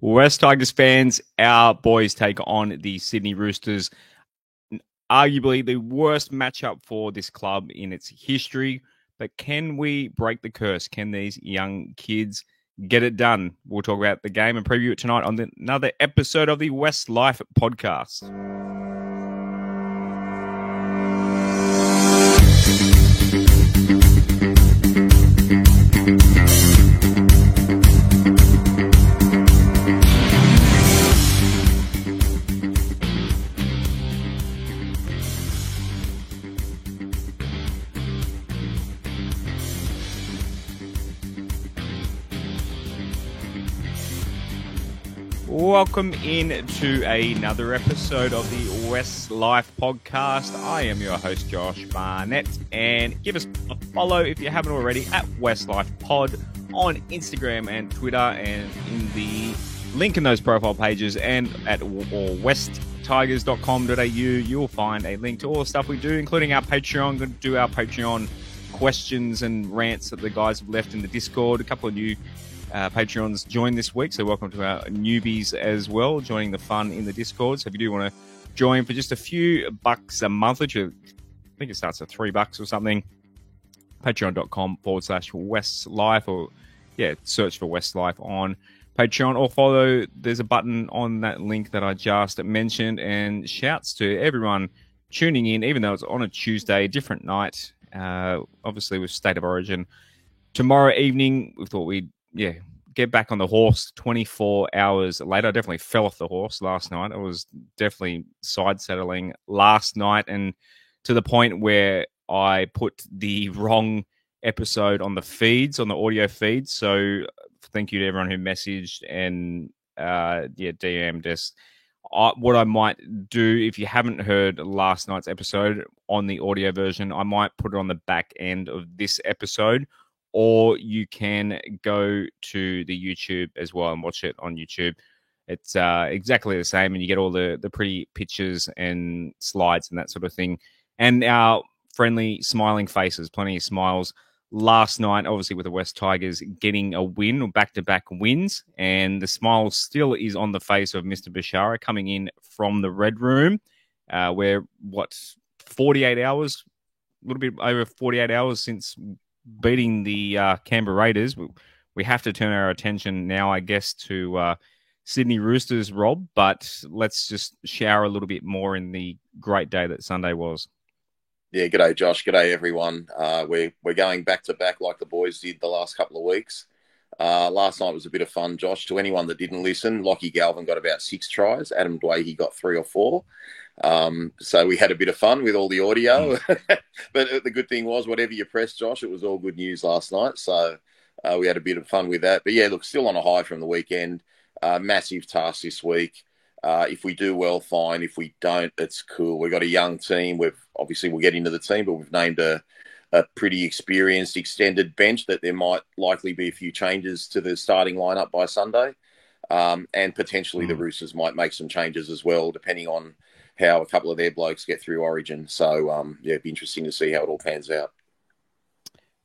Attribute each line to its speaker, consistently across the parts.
Speaker 1: West Tigers fans, our boys take on the Sydney Roosters. Arguably the worst matchup for this club in its history. But can we break the curse? Can these young kids get it done? We'll talk about the game and preview it tonight on another episode of the West Life podcast. Welcome in to another episode of the West Life podcast. I am your host, Josh Barnett, and give us a follow if you haven't already at West Life Pod on Instagram and Twitter, and in the link in those profile pages and at westtigers.com.au, you'll find a link to all the stuff we do, including our Patreon. We're going to do our Patreon questions and rants that the guys have left in the Discord. A couple of new Patreons joined this week, so welcome to our newbies as well, joining the fun in the Discord. So if you do want to join for just a few bucks a month, which I think it starts at $3 or something, patreon.com/Westlife, or search for Westlife on Patreon, or follow. There's a button on that link that I just mentioned, and shouts to everyone tuning in, even though it's on a Tuesday, different night, obviously with State of Origin tomorrow evening. We thought we'd get back on the horse 24 hours later. I definitely fell off the horse last night. I was definitely side saddling last night, and to the point where I put the wrong episode on the feeds, on the audio feeds. So thank you to everyone who messaged and DM'd us. What I might do, if you haven't heard last night's episode on the audio version, I might put it on the back end of this episode, or you can go to the YouTube as well and watch it on YouTube. It's exactly the same, and you get all the pretty pictures and slides and that sort of thing. And our friendly, smiling faces, plenty of smiles last night, obviously with the West Tigers getting a win, or back-to-back wins. And the smile still is on the face of Mr. Bashara coming in from the Red Room, where, 48 hours, a little bit over 48 hours since beating the Canberra Raiders. We have to turn our attention now, I guess, to Sydney Roosters, Rob, but let's just shower a little bit more in the great day that Sunday was.
Speaker 2: Yeah, g'day, Josh. G'day, everyone. We're going back-to-back like the boys did the last couple of weeks. Last night was a bit of fun, Josh. To anyone that didn't listen, Lockie Galvin got about 6 tries. Adam Dwayne got 3 or 4. So we had a bit of fun with all the audio. But the good thing was, whatever you pressed, Josh, it was all good news last night. So we had a bit of fun with that. But yeah, look, still on a high from the weekend. Massive task this week. If we do well, fine. If we don't, it's cool. We've got a young team. We'll get into the team, but we've named a pretty experienced extended bench that there might likely be a few changes to the starting lineup by Sunday. And potentially the Roosters might make some changes as well, depending on how a couple of their blokes get through Origin. So, it'd be interesting to see how it all pans out.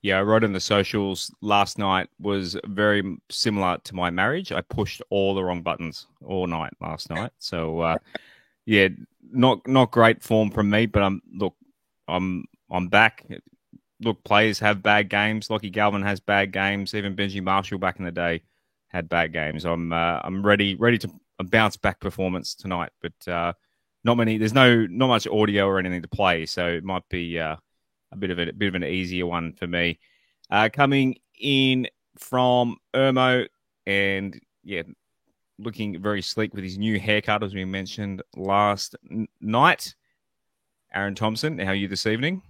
Speaker 1: Yeah, I wrote in the socials last night was very similar to my marriage. I pushed all the wrong buttons all night last night. So, not great form from me, but I'm back. Look, players have bad games. Lockie Galvin has bad games. Even Benji Marshall back in the day had bad games. I'm ready to bounce back performance tonight, but not many. There's not much audio or anything to play, so it might be a bit of an easier one for me. Coming in from Ermo, and looking very sleek with his new haircut, as we mentioned last night. Aaron Thompson, how are you this evening?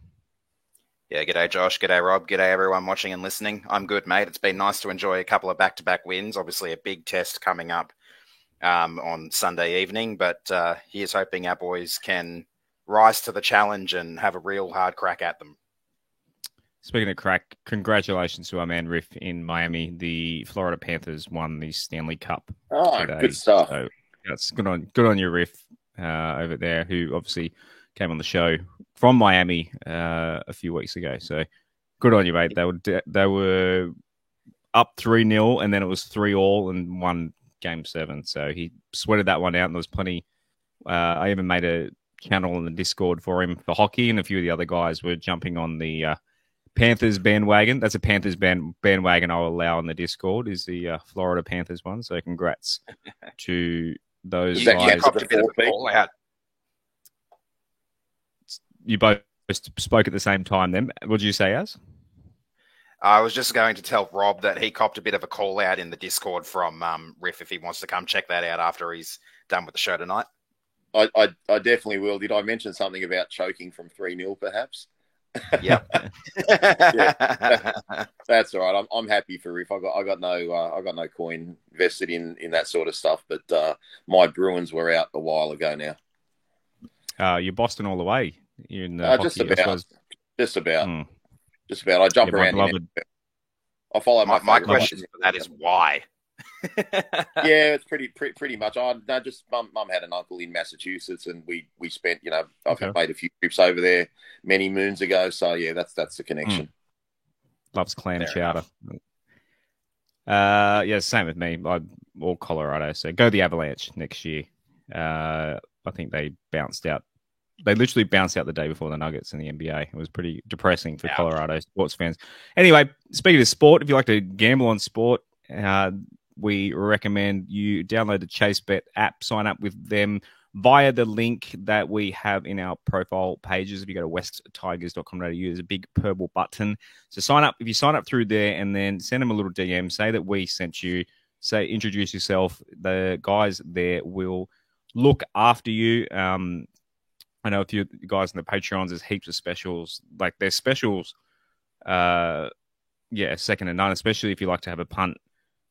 Speaker 3: Yeah, g'day Josh, g'day Rob, g'day everyone watching and listening. I'm good, mate. It's been nice to enjoy a couple of back-to-back wins. Obviously a big test coming up on Sunday evening, but here's hoping our boys can rise to the challenge and have a real hard crack at them.
Speaker 1: Speaking of crack, congratulations to our man Riff in Miami. The Florida Panthers won the Stanley Cup today.
Speaker 2: Good stuff.
Speaker 1: So that's good on your Riff over there, who obviously came on the show from Miami a few weeks ago. So good on you, mate. They were up 3-0, and then it was 3-3, and won Game 7. So he sweated that one out, and there was plenty. I even made a channel on the Discord for him for hockey, and a few of the other guys were jumping on the Panthers bandwagon. That's a Panthers bandwagon I'll allow on the Discord, is the Florida Panthers one. So congrats to those guys.
Speaker 3: You copped a bit of a call out.
Speaker 1: You both spoke at the same time then. What did you say, Az?
Speaker 3: I was just going to tell Rob that he copped a bit of a call out in the Discord from Riff if he wants to come check that out after he's done with the show tonight.
Speaker 2: I definitely will. Did I mention something about choking from 3-0 perhaps?
Speaker 3: Yep.
Speaker 2: Yeah, that's all right. I'm happy for Riff. I got no coin vested in that sort of stuff, but my Bruins were out a while ago now.
Speaker 1: You're Boston all the way. You're in
Speaker 2: just
Speaker 1: hockey,
Speaker 2: about. Just about. I jump around. I follow
Speaker 3: my question for that is why.
Speaker 2: Yeah, it's pretty much. Just mum had an uncle in Massachusetts, and we spent, I've made a few trips over there many moons ago. So yeah, that's the connection.
Speaker 1: Loves clam chowder. Yeah, same with me. All Colorado. So go the Avalanche next year. I think they bounced out. They literally bounced out the day before the Nuggets in the NBA. It was pretty depressing for Colorado sports fans. Anyway, speaking of sport, if you like to gamble on sport, we recommend you download the ChaseBet app, sign up with them via the link that we have in our profile pages. If you go to westtigers.com.au, there's a big purple button. So sign up. If you sign up through there and then send them a little DM, say that we sent you, say introduce yourself. The guys there will look after you. I know a few guys in the Patreons, there's heaps of specials. Like there's specials, second to none, especially if you like to have a punt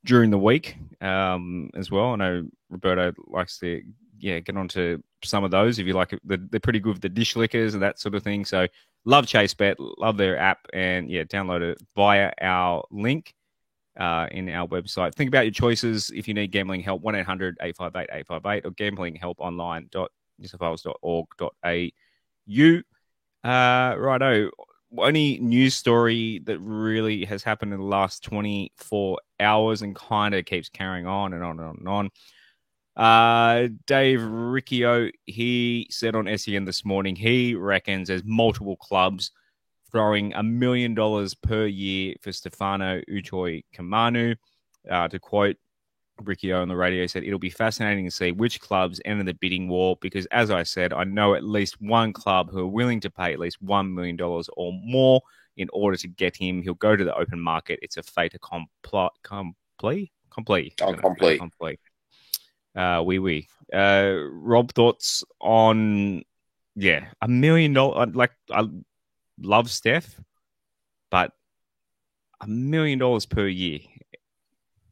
Speaker 1: during the week as well. I know Roberto likes to get onto some of those if you like it. They're pretty good with the dish lickers and that sort of thing. So love ChaseBet, love their app, and download it via our link in our website. Think about your choices. If you need gambling help, 1-800-858-858 or gamblinghelponline.newsouthwales.org.au. Righto. Only news story that really has happened in the last 24 hours and kind of keeps carrying on and on and on and on. Dave Riccio, he said on SEN this morning, he reckons there's multiple clubs throwing $1 million per year for Stefano Utoikamanu. To quote Riccio on the radio, said it'll be fascinating to see which clubs enter the bidding war because, as I said, I know at least one club who are willing to pay at least $1 million or more in order to get him. He'll go to the open market. It's a fait accompli. Rob, thoughts on $1 million? Like, I love Steph, but $1 million per year.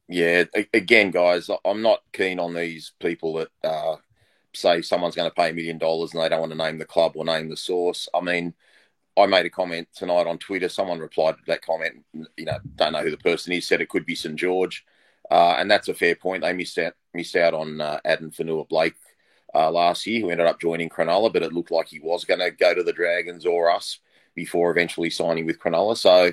Speaker 2: Yeah, again, guys, I'm not keen on these people that say someone's going to pay $1 million and they don't want to name the club or name the source. I mean, I made a comment tonight on Twitter. Someone replied to that comment. Don't know who the person is. Said it could be St. George, and that's a fair point. They missed out on Adam Fanua-Blake last year, who ended up joining Cronulla, but it looked like he was going to go to the Dragons or us before eventually signing with Cronulla. So.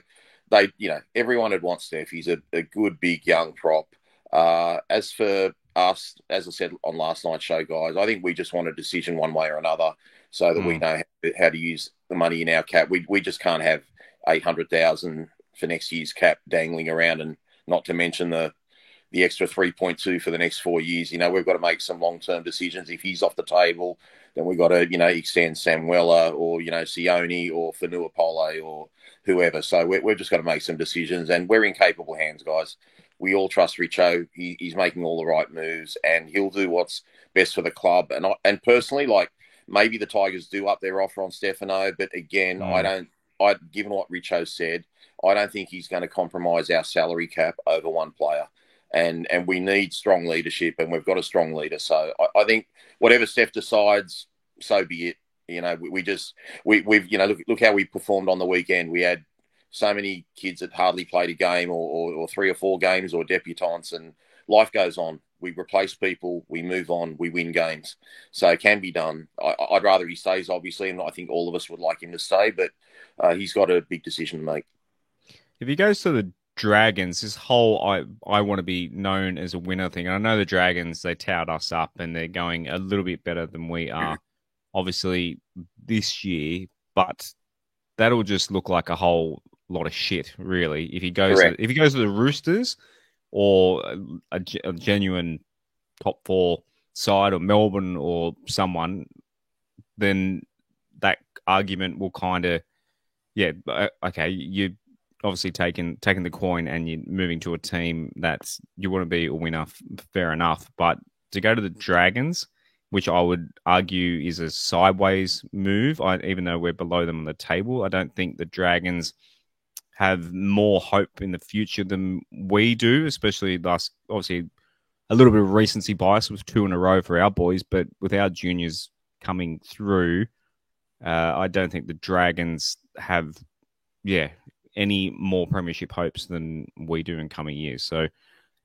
Speaker 2: Everyone would want Steph. He's a good, big, young prop. As for us, as I said on last night's show, guys, I think we just want a decision one way or another so that we know how to use the money in our cap. We just can't have $800,000 for next year's cap dangling around, and not to mention the extra 3.2 for the next 4 years. We've got to make some long-term decisions. If he's off the table, then we've got to, extend Samuela or, Sione or Fanua-Pole or whoever. So we've just got to make some decisions, and we're in capable hands, guys. We all trust Richo. He's making all the right moves, and he'll do what's best for the club. And personally, like, maybe the Tigers do up their offer on Stefano, but again, given what Richo said, I don't think he's going to compromise our salary cap over one player. And we need strong leadership, and we've got a strong leader. So I think whatever Steph decides, so be it. We've look how we performed on the weekend. We had so many kids that hardly played a game or 3 or 4 games or debutants, and life goes on. We replace people, we move on, we win games. So it can be done. I'd rather he stays, obviously, and I think all of us would like him to stay, but he's got a big decision to make.
Speaker 1: If he goes to the Dragons, this whole I want to be known as a winner thing. And I know the Dragons, they tout us up and they're going a little bit better than we are, obviously, this year. But that'll just look like a whole lot of shit, really. If he goes to the Roosters or a genuine top 4 side or Melbourne or someone, then that argument will kind of, okay, you obviously taking the coin and you're moving to a team that you want to be a winner, fair enough. But to go to the Dragons, which I would argue is a sideways move, even though we're below them on the table, I don't think the Dragons have more hope in the future than we do, especially obviously a little bit of recency bias with 2 in a row for our boys, but with our juniors coming through, I don't think the Dragons have, any more premiership hopes than we do in coming years. So,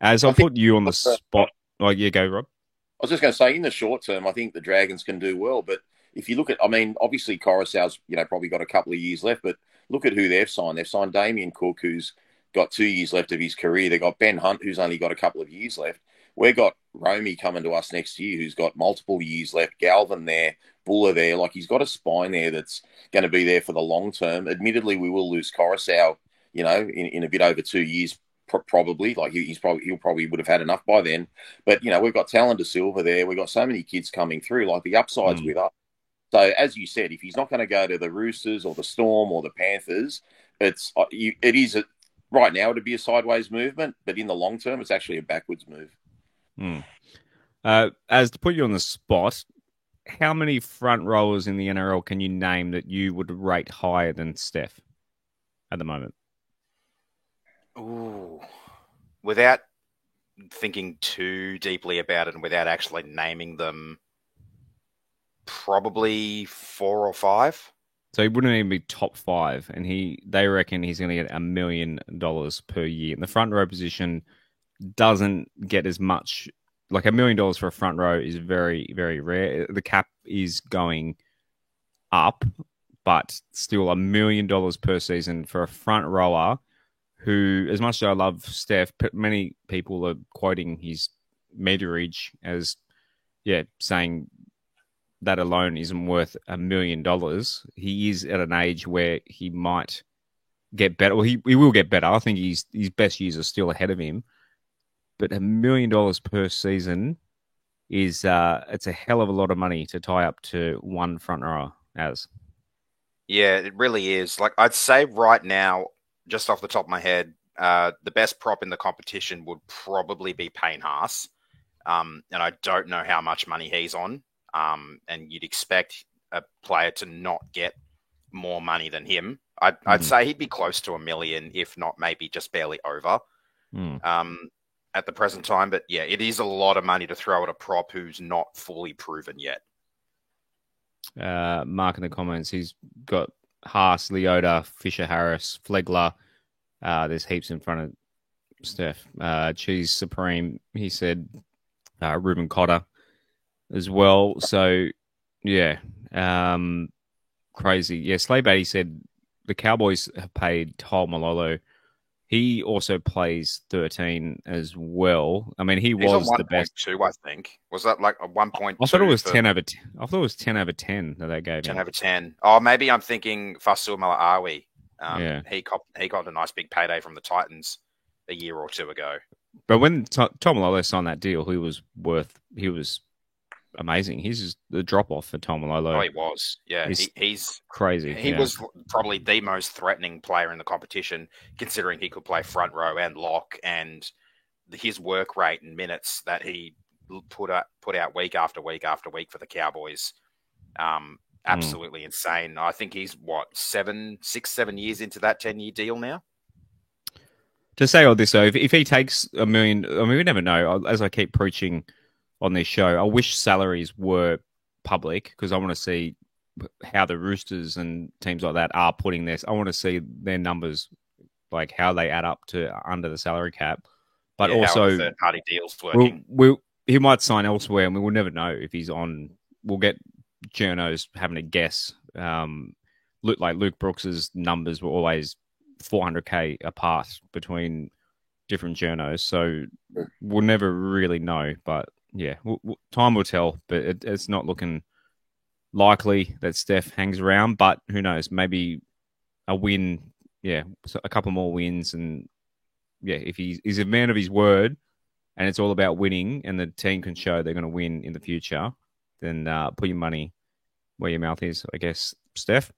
Speaker 1: as I'll put you on the spot, go, Rob.
Speaker 2: I was just going to say, in the short term, I think the Dragons can do well. But if you look at, obviously Coruscant's, probably got a couple of years left, but look at who they've signed. They've signed Damien Cook, who's got 2 years left of his career. They've got Ben Hunt, who's only got a couple of years left. We've got Romy coming to us next year, who's got multiple years left. Galvin there, Buller there. Like, he's got a spine there that's going to be there for the long term. Admittedly, we will lose Coruscant, in a bit over 2 years, probably. Like, he'll probably would have had enough by then. But, we've got Talon De Silva there. We've got so many kids coming through. Like, the upside's with us. So, as you said, if he's not going to go to the Roosters or the Storm or the Panthers, it is right now it'd be a sideways movement, but in the long term, it's actually a backwards move.
Speaker 1: As to put you on the spot, how many front rowers in the NRL can you name that you would rate higher than Steph at the moment?
Speaker 3: Ooh, without thinking too deeply about it and without actually naming them, probably 4 or 5.
Speaker 1: So he wouldn't even be top 5, and they reckon he's going to get $1 million per year. And the front row position doesn't get as much. Like, $1 million for a front row is very, very rare. The cap is going up, but still $1 million per season for a front rower who, as much as I love Steph, many people are quoting his meterage as, saying that alone isn't worth $1 million. He is at an age where he might get better. Well, he will get better. I think his best years are still ahead of him. But $1 million per season is it's a hell of a lot of money to tie up to one front rower as.
Speaker 3: Yeah, it really is. Like, I'd say right now, just off the top of my head, the best prop in the competition would probably be Payne Haas. And I don't know how much money he's on. And you'd expect a player to not get more money than him. I'd say he'd be close to $1 million, if not maybe just barely over. At the present time. But yeah, it is a lot of money to throw at a prop who's not fully proven yet.
Speaker 1: Mark in the comments, he's got Haas, Leota, Fisher Harris, Flegler. There's heaps in front of Steph. Cheese Supreme, he said Ruben Cotter as well. So, yeah, crazy. Yeah, Slay Batty said the Cowboys have paid Tol Malolo. He also plays 13 as well. I mean, he's was the best.
Speaker 3: 2, I think. Was that like a 1.2?
Speaker 1: I thought it was 10 over 10. I thought it was 10 over 10 that they gave
Speaker 3: 10
Speaker 1: him.
Speaker 3: Over 10. Oh, maybe I'm thinking Fasul Malaawi.
Speaker 1: Yeah.
Speaker 3: He got a nice big payday from the Titans a year or 2 ago.
Speaker 1: But when Tom Malolo signed that deal, he was amazing. He's just the drop off for Tom Malolo.
Speaker 3: Oh, he was. Yeah, he's
Speaker 1: crazy.
Speaker 3: He was probably the most threatening player in the competition, considering he could play front row and lock, and his work rate and minutes that he put out week after week after week for the Cowboys. Absolutely insane. I think he's 7 years into that 10-year deal now.
Speaker 1: To say all this though, if he takes $1 million, I mean, we never know. As I keep preaching on this show, I wish salaries were public because I want to see how the Roosters and teams like that are putting this. I want to see their numbers, like how they add up to under the salary cap. But also,
Speaker 3: third-party deals working.
Speaker 1: He might sign elsewhere, and we will never know if he's on. We'll get journos having a guess. Luke Brooks's numbers were always 400k apart between different journos, so we'll never really know. But yeah, time will tell. But it's not looking likely that Steph hangs around. But who knows? Maybe a win, so a couple more wins, and if he's a man of his word, and it's all about winning, and the team can show they're going to win in the future, then put your money where your mouth is, I guess, Steph.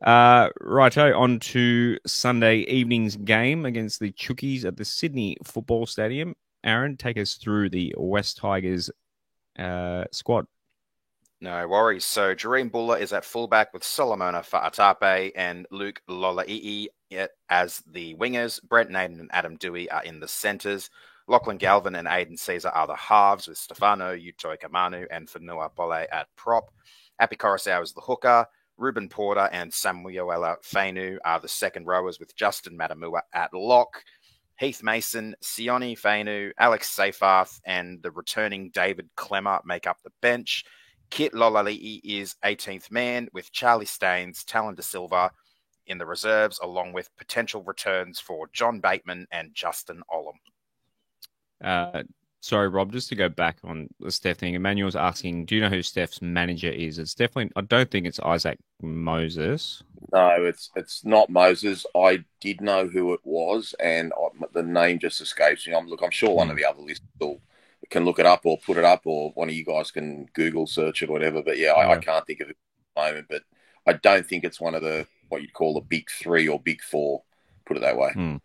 Speaker 1: Righto, on to Sunday evening's game against the Chookies at the Sydney Football Stadium. Aaron, take us through the West Tigers squad.
Speaker 3: No worries. So Jareem Buller is at fullback with Solomona Fa'atape and Luke Lolaii as the wingers. Brent Naden and Adam Dewey are in the centres. Lachlan Galvin and Aiden Caesar are the halves with Stefano Utoikamanu and Fanua Pole at prop. Api Coruscant is the hooker. Ruben Porter and Samuela Fainu are the second rowers with Justin Matamua at lock. Heath Mason, Sione Fainu, Alex Seyfarth and the returning David Clemmer make up the bench. Kit Lolaii is 18th man with Charlie Staines, Talon De Silva in the reserves, along with potential returns for John Bateman and Justin Olam.
Speaker 1: Sorry, Rob, just to go back on the Steph thing. Emmanuel's asking, do you know who Steph's manager is? It's definitely, I don't think it's Isaac Moses.
Speaker 2: No, it's not Moses. I did know who it was, and the name just escapes me. I'm sure one of the other listeners can look it up or put it up, or one of you guys can Google search it or whatever. But I can't think of it at the moment. But I don't think it's one of the, what you'd call the big three or big four, put it that way.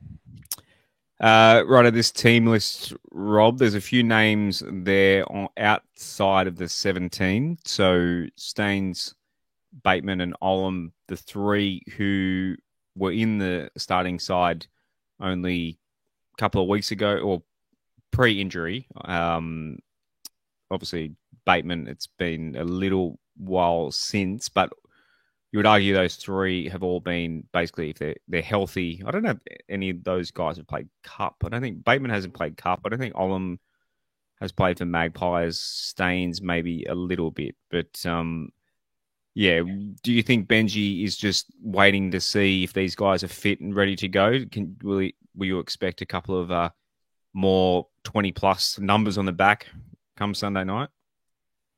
Speaker 1: Right, at this team list, Rob, there's a few names there outside of the 17. So Staines, Bateman and Olam, the three who were in the starting side only a couple of weeks ago or pre-injury. Obviously, Bateman, it's been a little while since, but you would argue those three have all been basically, if they're healthy. I don't know if any of those guys have played Cup. I don't think Bateman hasn't played Cup. I don't think Olam has played for Magpies. Staines maybe a little bit. But, do you think Benji is just waiting to see if these guys are fit and ready to go? Will you expect a couple of more 20-plus numbers on the back come Sunday night?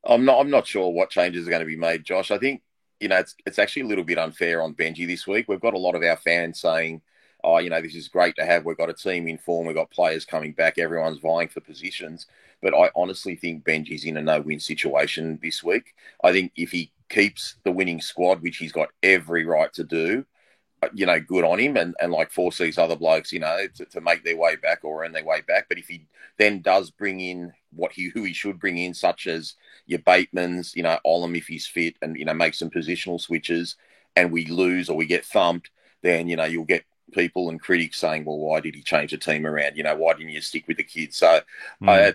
Speaker 2: I'm not sure what changes are going to be made, Josh. I think, it's actually a little bit unfair on Benji this week. We've got a lot of our fans saying, this is great to have. We've got a team in form. We've got players coming back. Everyone's vying for positions. But I honestly think Benji's in a no-win situation this week. I think if he keeps the winning squad, which he's got every right to do, good on him and like force these other blokes, to make their way back or earn their way back. But if he then does bring in who he should bring in, such as your Batemans, Olam if he's fit and, make some positional switches and we lose or we get thumped, then, you'll get people and critics saying, well, why did he change the team around? Why didn't you stick with the kids? So I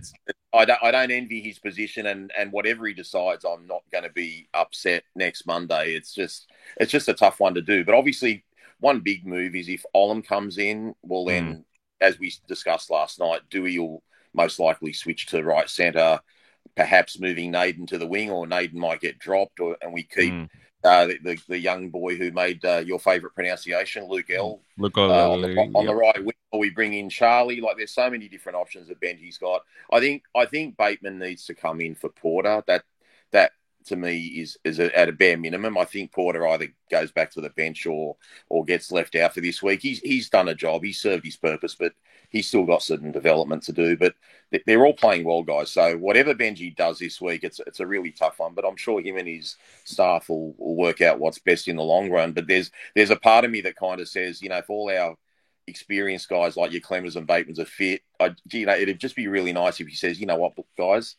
Speaker 2: don't envy his position and whatever he decides, I'm not going to be upset next Monday. It's just a tough one to do. But obviously, one big move is if Olam comes in, well then, as we discussed last night, Dewey will most likely switch to right centre, perhaps moving Naden to the wing, or Naden might get dropped, and we keep the young boy who made your favourite pronunciation, Luke L, on the right wing, or we bring in Charlie. Like, there's so many different options that Benji's got. I think Bateman needs to come in for Porter. That to me is at a bare minimum. I think Porter either goes back to the bench or gets left out for this week. He's done a job. He's served his purpose, but he's still got certain development to do. But they're all playing well, guys. So whatever Benji does this week, it's a really tough one. But I'm sure him and his staff will work out what's best in the long run. But there's a part of me that kind of says, if all our experienced guys like your Clemmers and Batemans are fit, it'd just be really nice if he says, you know what, guys,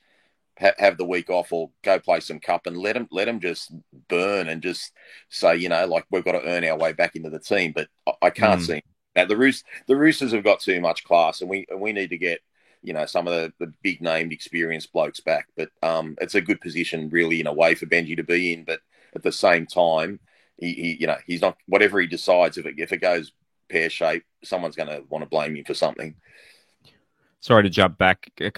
Speaker 2: have the week off or go play some Cup and let them just burn and just say, we've got to earn our way back into the team. But I can't see now. The Roosters have got too much class, and we need to get some of the big named experienced blokes back. But it's a good position really in a way for Benji to be in. But at the same time, he's not, whatever he decides, if it goes pear shaped, someone's going to want to blame him for something.
Speaker 1: Sorry to jump back. A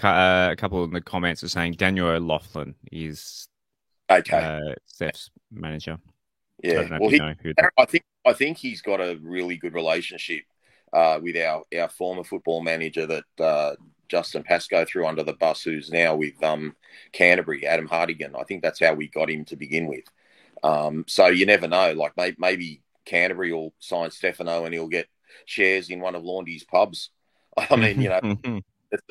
Speaker 1: couple in the comments are saying Daniel O'Loughlin is Steph's manager. I
Speaker 2: Yeah.
Speaker 1: don't know
Speaker 2: Well,
Speaker 1: if you know who.
Speaker 2: I think he's got a really good relationship with our former football manager that Justin Pascoe threw under the bus, who's now with Canterbury, Adam Hartigan. I think that's how we got him to begin with. So you never know. Like maybe Canterbury will sign Stefano and he'll get shares in one of Laundy's pubs. I mean,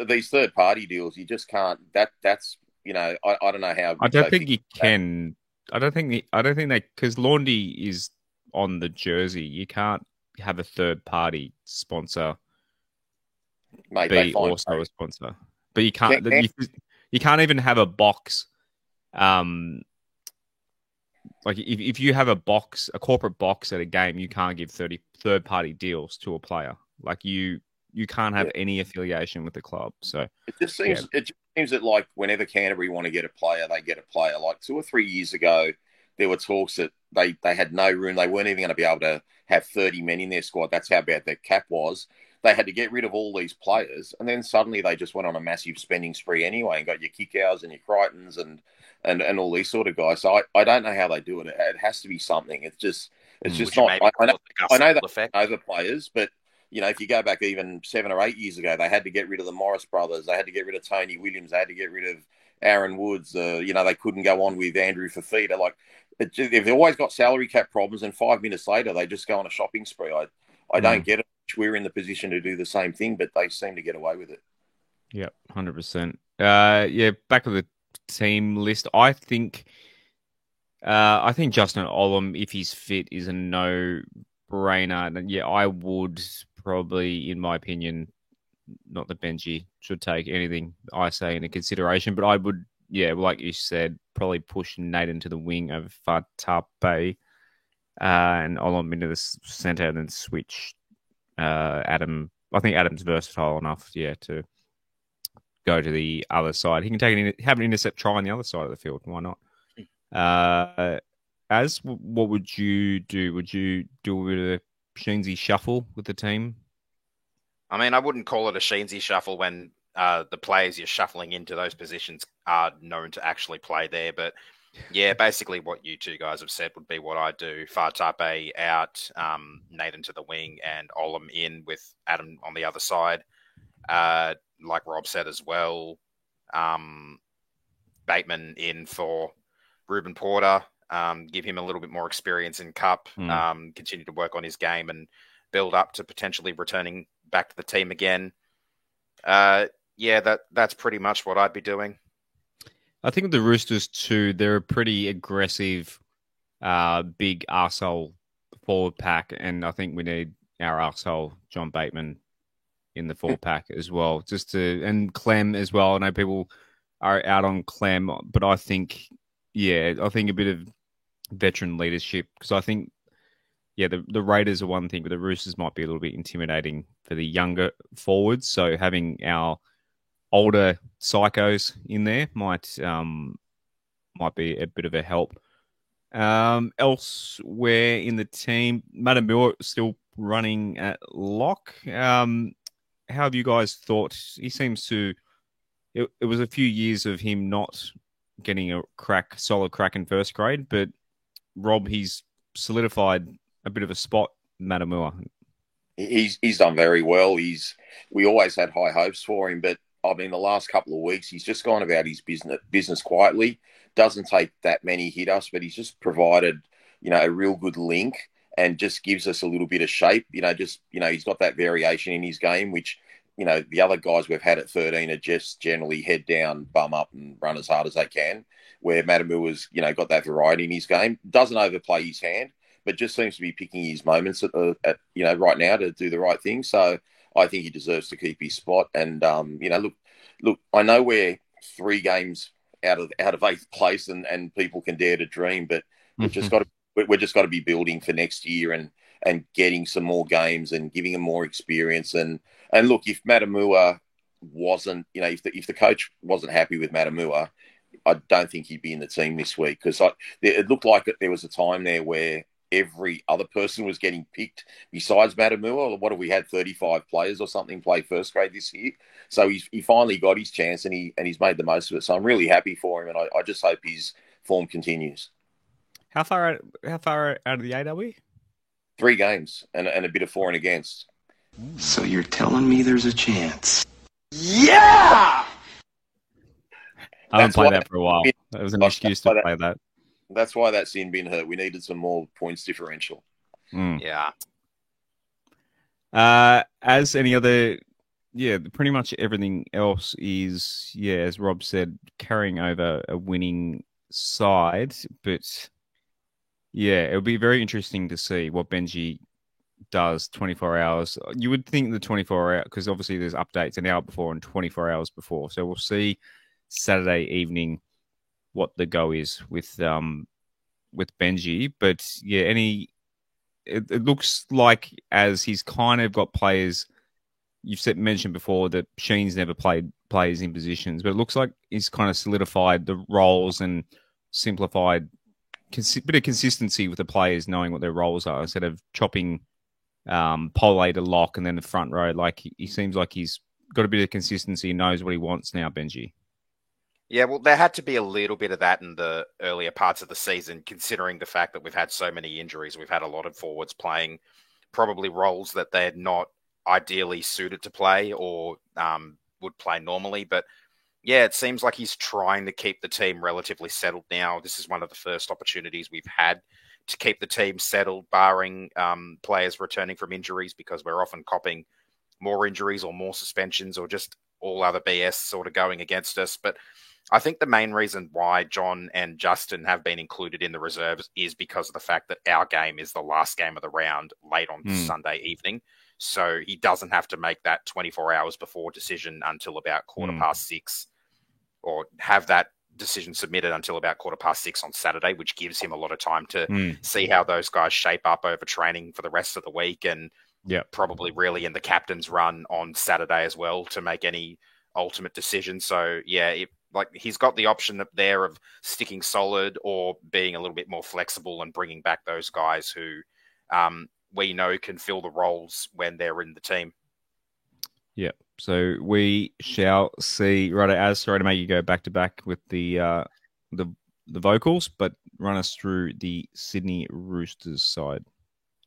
Speaker 2: these third party deals, you just can't. That's I don't know how.
Speaker 1: I don't think you can. I don't think they, because Laundy is on the jersey. You can't have a third party sponsor be also a sponsor, but you can't. You can't even have a box. Like if you have a corporate box at a game, you can't give third party deals to a player. Like you can't have any affiliation with the club. So
Speaker 2: it just seems that like whenever Canterbury want to get a player, they get a player. Like 2 or 3 years ago, there were talks that they had no room. They weren't even going to be able to have 30 men in their squad. That's how bad their cap was. They had to get rid of all these players, and then suddenly they just went on a massive spending spree anyway and got your Kickows and your Crichtons and all these sort of guys. So I don't know how they do it. It has to be something. It's just not. I know that over players, but if you go back even 7 or 8 years ago, they had to get rid of the Morris brothers. They had to get rid of Tony Williams. They had to get rid of Aaron Woods. They couldn't go on with Andrew Fafita. Like, they've always got salary cap problems, and 5 minutes later, they just go on a shopping spree. I don't get it. We're in the position to do the same thing, but they seem to get away with it.
Speaker 1: Yep, 100%. Back of the team list, I think Justin Olam, if he's fit, is a no-brainer. And I would probably, in my opinion, not that Benji should take anything I say into consideration, but I would, like you said, probably push Nathan to the wing of Fatape and Olam into the centre and then switch Adam. I think Adam's versatile enough, to go to the other side. He can have an intercept try on the other side of the field. Why not? What would you do? Would you do a bit of a Sheensy shuffle with the team?
Speaker 3: I mean, I wouldn't call it a Sheensy shuffle when the players you're shuffling into those positions are known to actually play there. But basically what you two guys have said would be what I do. Fatape out, Nathan to the wing, and Olam in with Adam on the other side. Like Rob said as well, Bateman in for Ruben Porter. Give him a little bit more experience in Cup, continue to work on his game and build up to potentially returning back to the team again. That's pretty much what I'd be doing.
Speaker 1: I think the Roosters too, they're a pretty aggressive, big arsehole forward pack, and I think we need our arsehole John Bateman in the forward pack as well. And Clem as well. I know people are out on Clem, but I think a bit of veteran leadership, because I think the Raiders are one thing, but the Roosters might be a little bit intimidating for the younger forwards. So having our older psychos in there might be a bit of a help. Elsewhere in the team, Matamua still running at lock. How have you guys thought? He seems to. It was a few years of him not getting a solid crack in first grade, but Rob, he's solidified a bit of a spot. Matamua.
Speaker 2: He's done very well. We always had high hopes for him, but I mean, the last couple of weeks, he's just gone about his business quietly. Doesn't take that many hit us, but he's just provided, a real good link and just gives us a little bit of shape. He's got that variation in his game, which, the other guys we've had at 13 are just generally head down, bum up and run as hard as they can, where Matamua's, got that variety in his game. Doesn't overplay his hand, but just seems to be picking his moments at right now to do the right thing. So I think he deserves to keep his spot. And look, I know we're 3 games out of 8th place, and people can dare to dream, but we've just got to be building for next year and getting some more games and giving him more experience. And look, if Matamua wasn't, if the coach wasn't happy with Matamua, I don't think he'd be in the team this week, because it looked like there was a time there where every other person was getting picked besides Matamua. What have we had, 35 players or something play first grade this year? So he finally got his chance and he's made the most of it. So I'm really happy for him, and I just hope his form continues.
Speaker 1: How far out of the eight are we?
Speaker 2: 3 games and a bit of for and against.
Speaker 4: So you're telling me there's a chance?
Speaker 5: Yeah!
Speaker 1: I haven't played that for a while. That was an excuse to play that.
Speaker 2: That's why that sin bin hurt. We needed some more points differential.
Speaker 3: Yeah.
Speaker 1: As any other, pretty much everything else is, as Rob said, carrying over a winning side. But it'll be very interesting to see what Benji does 24 hours. You would think the 24 hours, because obviously there's updates an hour before and 24 hours before. So we'll see Saturday evening what the go is with Benji. But it looks like, as he's kind of got players, mentioned before that Sheen's never played players in positions, but it looks like he's kind of solidified the roles and simplified bit of consistency with the players knowing what their roles are instead of chopping Pole to lock and then the front row. Like he seems like he's got a bit of consistency and knows what he wants now, Benji.
Speaker 3: Yeah, well, there had to be a little bit of that in the earlier parts of the season, considering the fact that we've had so many injuries. We've had a lot of forwards playing probably roles that they're not ideally suited to play or would play normally. But yeah, it seems like he's trying to keep the team relatively settled now. This is one of the first opportunities we've had to keep the team settled, barring players returning from injuries, because we're often copping more injuries or more suspensions or just all other BS sort of going against us. But I think the main reason why John and Justin have been included in the reserves is because of the fact that our game is the last game of the round late on Sunday evening. So he doesn't have to make that 24 hours before decision until about 6:15, or have that decision submitted until about 6:15 on Saturday, which gives him a lot of time to see how those guys shape up over training for the rest of the week, and probably really in the captain's run on Saturday as well to make any ultimate decision. So he's got the option up there of sticking solid or being a little bit more flexible and bringing back those guys who we know can fill the roles when they're in the team.
Speaker 1: Yeah. So we shall see. Right, sorry to make you go back to back with the vocals, but run us through the Sydney Roosters side.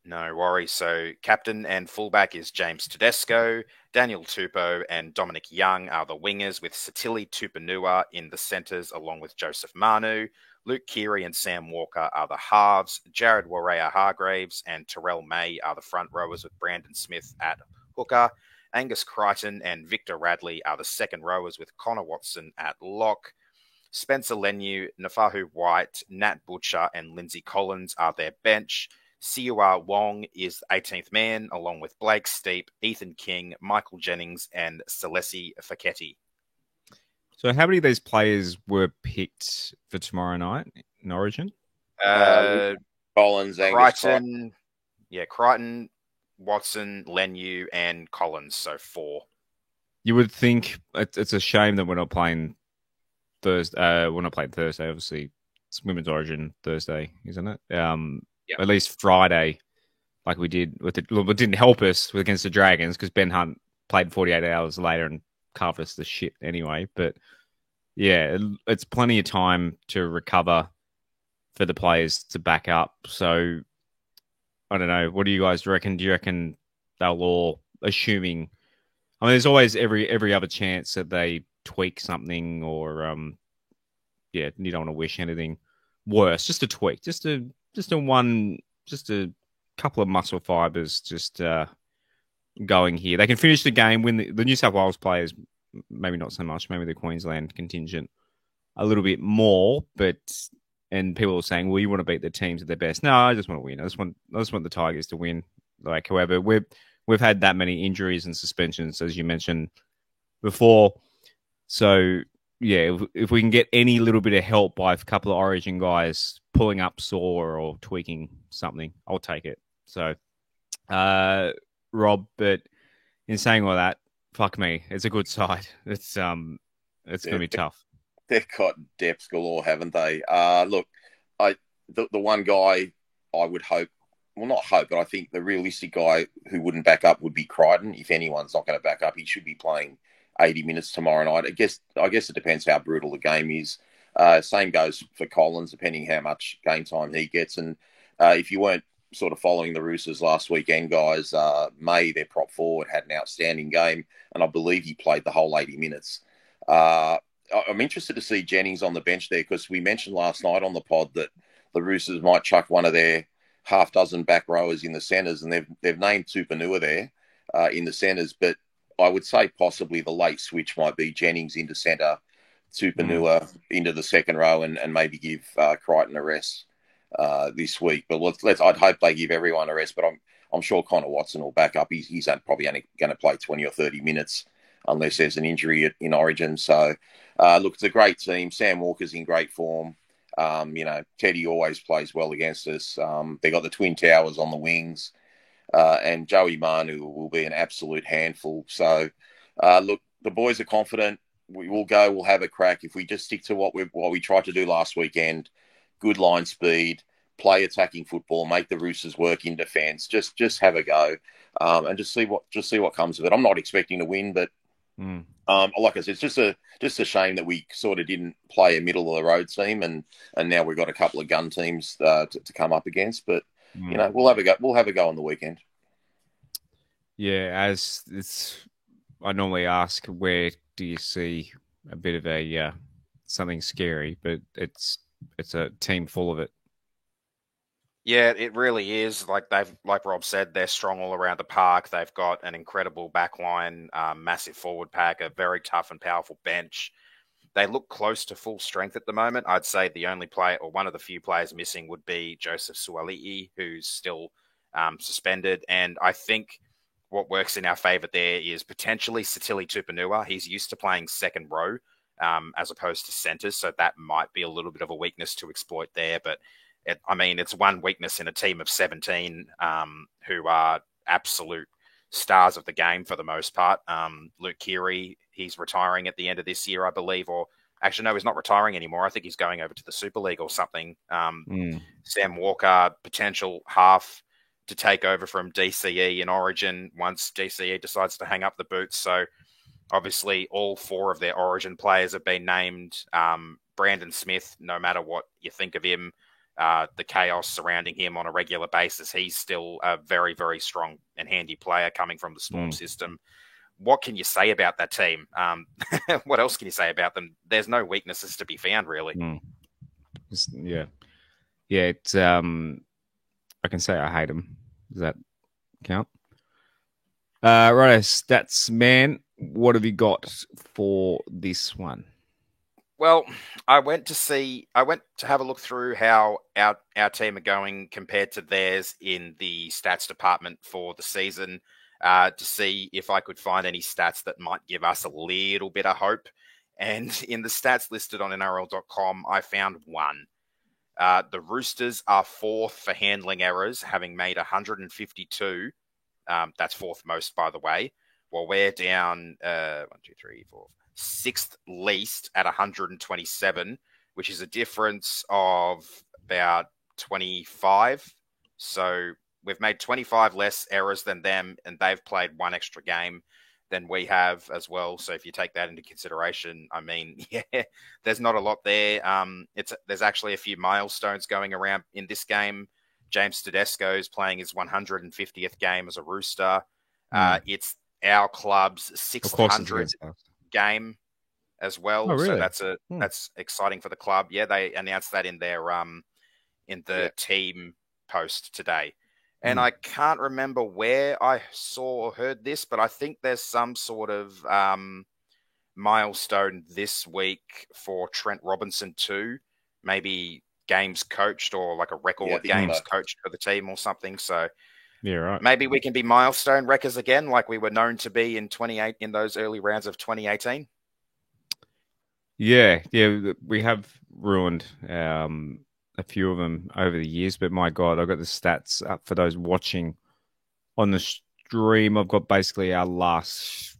Speaker 3: No worries. So captain and fullback is James Tedesco. Daniel Tupou and Dominic Young are the wingers, with Satili Tupanua in the centres along with Joseph Manu. Luke Keary and Sam Walker are the halves. Jared Warrea-Hargreaves and Terrell May are the front rowers, with Brandon Smith at hooker. Angus Crichton and Victor Radley are the second rowers, with Connor Watson at lock. Spencer Leniu, Nafahu White, Nat Butcher and Lindsay Collins are their bench. Siua Wong is 18th man, along with Blake Steep, Ethan King, Michael Jennings, and Celesi Faketi.
Speaker 1: So how many of these players were picked for tomorrow night in Origin?
Speaker 2: Collins, Angus
Speaker 3: Crichton, Crichton, Watson, Leniu, and Collins, so 4.
Speaker 1: You would think it's a shame that we're not playing Thursday. We're not playing Thursday, obviously. It's Women's Origin Thursday, isn't it? At least Friday, like we did with it. It didn't help us against the Dragons because Ben Hunt played 48 hours later and carved us the shit anyway. But yeah, it's plenty of time to recover for the players to back up. So I don't know. What do you guys reckon? Do you reckon they'll all, assuming? I mean, there's always every other chance that they tweak something, or you don't want to wish anything worse. Just a tweak, just a couple of muscle fibers just going here. They can finish the game, win the New South Wales players, maybe not so much, maybe the Queensland contingent a little bit more, and people are saying, well, you want to beat the teams at their best. No, I just want to win. I just want the Tigers to win. Like, however, we've had that many injuries and suspensions, as you mentioned before. So yeah, if we can get any little bit of help by a couple of Origin guys pulling up sore or tweaking something, I'll take it. So, Rob, but in saying all that, fuck me, it's a good side. It's going to be tough.
Speaker 2: They've got depth galore, haven't they? Look, the one guy I would hope, well, not hope, but I think the realistic guy who wouldn't back up would be Crichton. If anyone's not going to back up, he should be playing 80 minutes tomorrow night. I guess it depends how brutal the game is. Same goes for Collins, depending how much game time he gets. And if you weren't sort of following the Roosters last weekend, guys, May, their prop forward, had an outstanding game, and I believe he played the whole 80 minutes. I'm interested to see Jennings on the bench there, because we mentioned last night on the pod that the Roosters might chuck one of their half dozen back rowers in the centres, and they've named Tupanua there in the centres, but I would say possibly the late switch might be Jennings into centre, Tupanua into the second row, and maybe give Crichton a rest this week. But I'd hope they give everyone a rest, but I'm sure Connor Watson will back up. He's probably only going to play 20 or 30 minutes unless there's an injury in Origin. So, look, it's a great team. Sam Walker's in great form. Teddy always plays well against us. They got the Twin Towers on the wings, and Joey Manu will be an absolute handful. So, look, the boys are confident. We will go. We'll have a crack if we just stick to what we tried to do last weekend. Good line speed, play attacking football, make the Roosters work in defence. Just have a go, and just see what comes of it. I'm not expecting to win, but like I said, it's just a shame that we sort of didn't play a middle of the road team, and now we've got a couple of gun teams to come up against. But we'll have a go. We'll have a go on the weekend.
Speaker 1: Yeah, as I normally ask, where do you see a bit of a something scary? But it's a team full of it.
Speaker 3: Yeah, it really is. Like Rob said, they're strong all around the park. They've got an incredible back line, massive forward pack, a very tough and powerful bench. They look close to full strength at the moment. I'd say the only player, or one of the few players missing, would be Joseph Suali'i, who's still suspended. And I think what works in our favour there is potentially Sitili Tupanua. He's used to playing second row as opposed to centres, so that might be a little bit of a weakness to exploit there. But it's one weakness in a team of 17 who are absolute stars of the game for the most part. Luke Keary, he's retiring at the end of this year, I believe, or actually, no, he's not retiring anymore. I think he's going over to the Super League or something. Sam Walker, potential half to take over from DCE in Origin once DCE decides to hang up the boots. So obviously all four of their Origin players have been named. Brandon Smith, no matter what you think of him, the chaos surrounding him on a regular basis, he's still a very, very strong and handy player coming from the Storm system. What can you say about that team? What else can you say about them? There's no weaknesses to be found, really.
Speaker 1: Yeah. It's I can say I hate them. Does that count? Right, stats man. What have you got for this one?
Speaker 3: Well, I went to have a look through how our team are going compared to theirs in the stats department for the season, to see if I could find any stats that might give us a little bit of hope. And in the stats listed on NRL.com, I found one. The Roosters are fourth for handling errors, having made 152. That's fourth most, by the way. Well, we're down 6th least at 127, which is a difference of about 25. So we've made 25 less errors than them, and they've played one extra game than we have as well. So if you take that into consideration, there's not a lot there. There's actually a few milestones going around in this game. James Tedesco is playing his 150th game as a Rooster. It's our club's 600th game as well.
Speaker 1: Oh, really?
Speaker 3: So that's exciting for the club. Yeah, they announced that in their team post today. And I can't remember where I saw or heard this, but I think there's some sort of milestone this week for Trent Robinson too. Maybe games coached or like a record games coached for the team or something. So
Speaker 1: yeah, right.
Speaker 3: Maybe we can be milestone wreckers again, like we were known to be in those early rounds of 2018.
Speaker 1: Yeah, we have ruined a few of them over the years, but my God, I've got the stats up for those watching on the stream. I've got basically our last,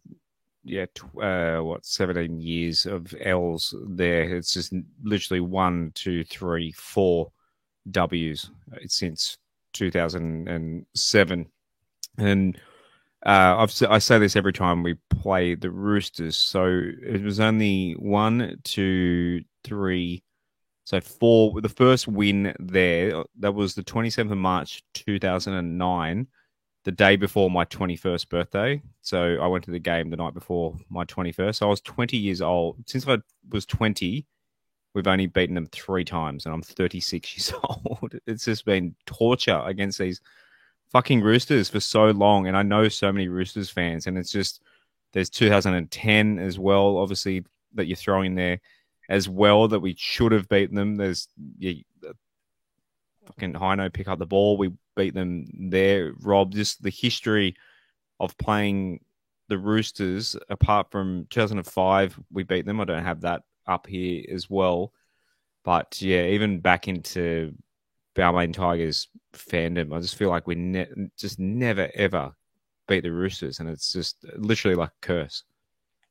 Speaker 1: 17 years of L's there. It's just literally 1, 2, 3, 4 W's since 2007. And I say this every time we play the Roosters. So it was only 1, 2, 3, so 4. The first win there, that was the 27th of March 2009, the day before my 21st birthday. So I went to the game the night before my 21st. So I was 20 years old. Since I was 20, we've only beaten them 3 times, and I'm 36 years old. It's just been torture against these fucking Roosters for so long, and I know so many Roosters fans, and it's just there's 2010 as well, obviously, that you're throwing there as well, that we should have beaten them. There's fucking Hino pick up the ball, we beat them there. Rob, just the history of playing the Roosters, apart from 2005, we beat them. I don't have that up here as well, but yeah, even back into Balmain Tigers fandom, I just feel like we just never ever beat the Roosters, and it's just literally like a curse.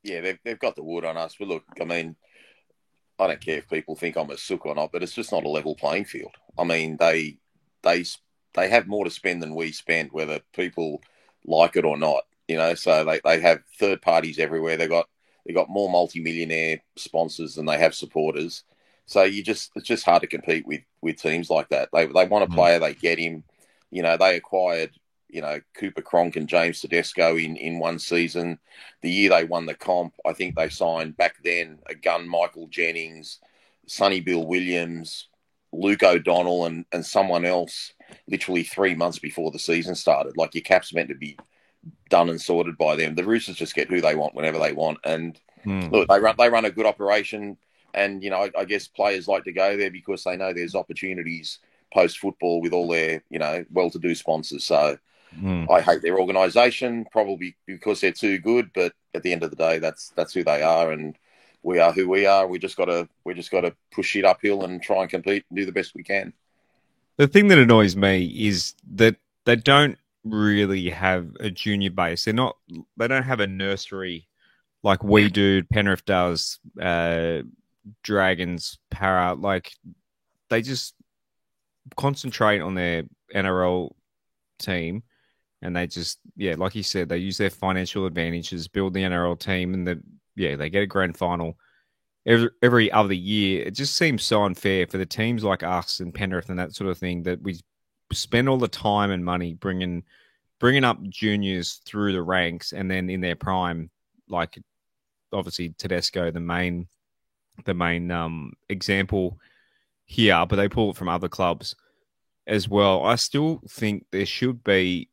Speaker 2: Yeah, they've got the wood on us. But look, I mean, I don't care if people think I'm a sook or not, but it's just not a level playing field. I mean, they have more to spend than we spend, whether people like it or not. You know, so they have third parties everywhere. They got more multi-millionaire sponsors than they have supporters. So it's just hard to compete with teams like that. They want a player, they get him. You know, they acquired, Cooper Cronk and James Tedesco in one season. The year they won the comp, I think they signed back then a gun Michael Jennings, Sonny Bill Williams, Luke O'Donnell, and someone else literally 3 months before the season started. Like, your cap's meant to be done and sorted by them. The Roosters just get who they want whenever they want. And look, they run a good operation. And, I guess players like to go there because they know there's opportunities post-football with all their, well-to-do sponsors. So I hate their organisation, probably because they're too good. But at the end of the day, that's who they are, and we are who we are. We just got to push it uphill and try and compete and do the best we can.
Speaker 1: The thing that annoys me is that they don't really have a junior base. They don't have a nursery like we do. Penrith does. Dragons, Para, like they just concentrate on their NRL team, and they just, like you said, they use their financial advantages, build the NRL team, and they get a grand final every other year. It just seems so unfair for the teams like us and Penrith and that sort of thing, that we spend all the time and money bringing up juniors through the ranks, and then in their prime, like obviously Tedesco, the main example here, but they pull it from other clubs as well. I still think there should be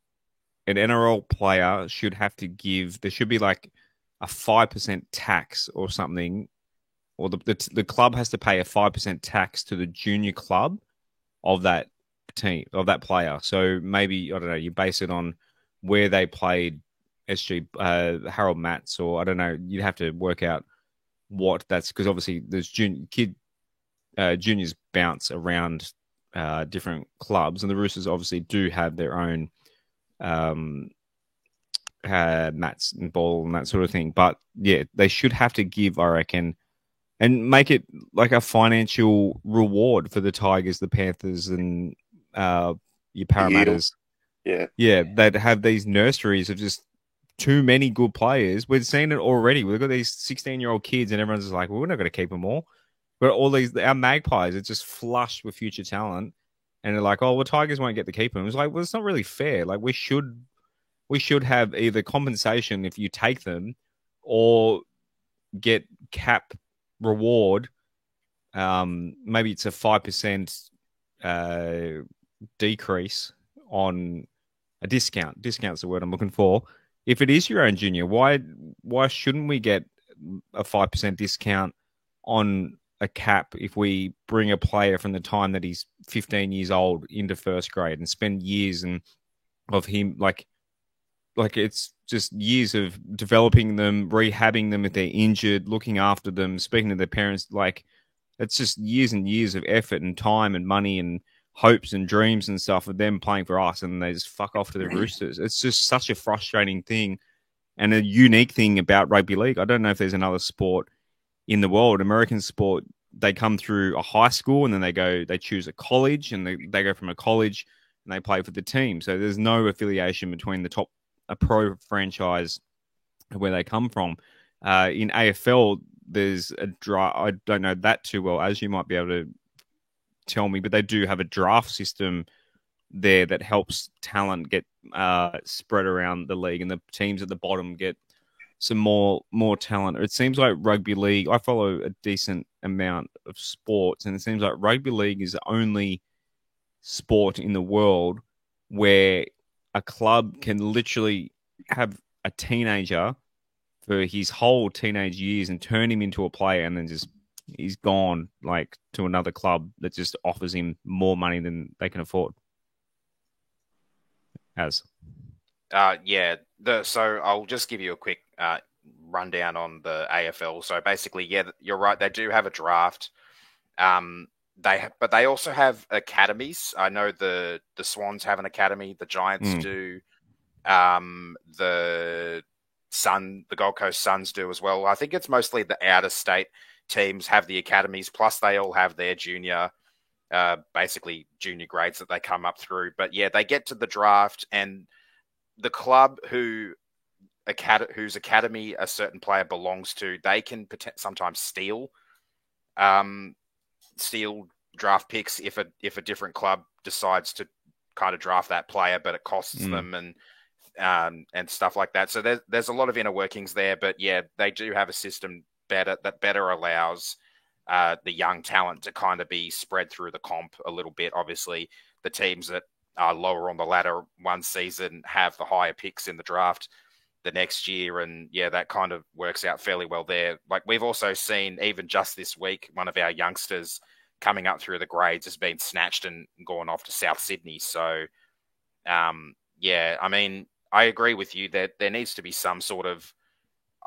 Speaker 1: an NRL player there should be like a 5% tax or something, or the club has to pay a 5% tax to the junior club of that team, of that player. So maybe, I don't know, you base it on where they played Harold Matts, or I don't know, you'd have to work out what that's, because obviously there's juniors bounce around different clubs, and the Roosters obviously do have their own mats and ball and that sort of thing. But yeah, they should have to give, I reckon, and make it like a financial reward for the Tigers, the Panthers, and your Parramatters. Yeah, they'd have these nurseries of just too many good players. We've seen it already. We've got these 16-year-old kids, and everyone's just like, well, we're not going to keep them all. But our Magpies are just flushed with future talent, and they're like, oh, well, Tigers won't get to keep them. It's like, well, it's not really fair. Like, we should have either compensation if you take them, or get cap reward. Maybe it's a 5% decrease on a discount. Discount's the word I'm looking for. If it is your own junior, why shouldn't we get a 5% discount on a cap if we bring a player from the time that he's 15 years old into first grade and spend years of him, like it's just years of developing them, rehabbing them if they're injured, looking after them, speaking to their parents. Like, it's just years and years of effort and time and money and hopes and dreams and stuff of them playing for us, and they just fuck off to the Roosters. It's just such a frustrating thing and a unique thing about rugby league. I don't know if there's another sport in the world, American sport, they come through a high school and then they choose a college, and they go from a college and they play for the team. So there's no affiliation between the top a pro franchise where they come from. In AFL, there's a draft. I don't know that too well, as you might be able to tell me, but they do have a draft system there that helps talent get spread around the league, and the teams at the bottom get some more talent. It seems like rugby league, I follow a decent amount of sports, and it seems like rugby league is the only sport in the world where a club can literally have a teenager for his whole teenage years and turn him into a player, and then just he's gone like to another club that just offers him more money than they can afford.
Speaker 3: So I'll just give you a quick rundown on the AFL. So basically, you're right. They do have a draft. But they also have academies. I know the Swans have an academy. The Giants do. The Gold Coast Suns do as well. I think it's mostly the outer state teams have the academies. Plus, they all have their basically junior grades that they come up through. But yeah, they get to the draft, and the club whose academy a certain player belongs to, they can sometimes steal draft picks if a different club decides to kind of draft that player, but it costs them and stuff like that. So there's a lot of inner workings there, but yeah, they do have a system that better allows the young talent to kind of be spread through the comp a little bit. Obviously, the teams that are lower on the ladder one season have the higher picks in the draft the next year, and yeah, that kind of works out fairly well there. Like, we've also seen, even just this week, one of our youngsters coming up through the grades has been snatched and gone off to South Sydney. So, I mean, I agree with you that there needs to be some sort of,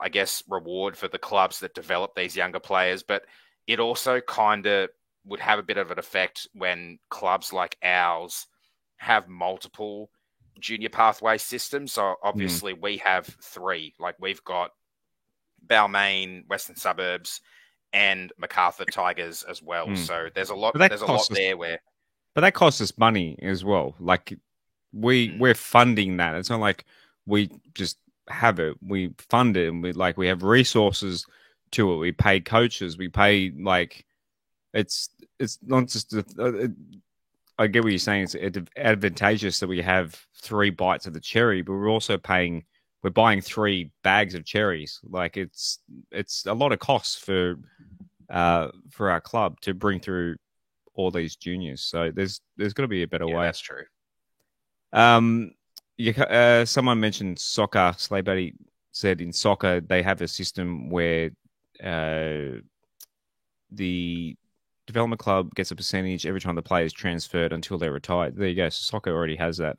Speaker 3: I guess, reward for the clubs that develop these younger players, but it also kind of would have a bit of an effect when clubs like ours have multiple junior pathway systems. So obviously we have three. Like, we've got Balmain, Western Suburbs, and MacArthur Tigers as well. So there's a lot. There's a lot there where,
Speaker 1: but that costs us money as well. Like, we're funding that. It's not like we just have it. We fund it, and we have resources to it. We pay coaches. We pay, like, it's not just. I get what you're saying. It's advantageous that we have 3 bites of the cherry, but we're buying 3 bags of cherries. Like, it's a lot of costs for our club to bring through all these juniors. So there's got to be a better way.
Speaker 3: That's true.
Speaker 1: Someone mentioned soccer. Slay Buddy said in soccer they have a system where the development club gets a percentage every time the player is transferred until they're retired. There you go. So soccer already has that.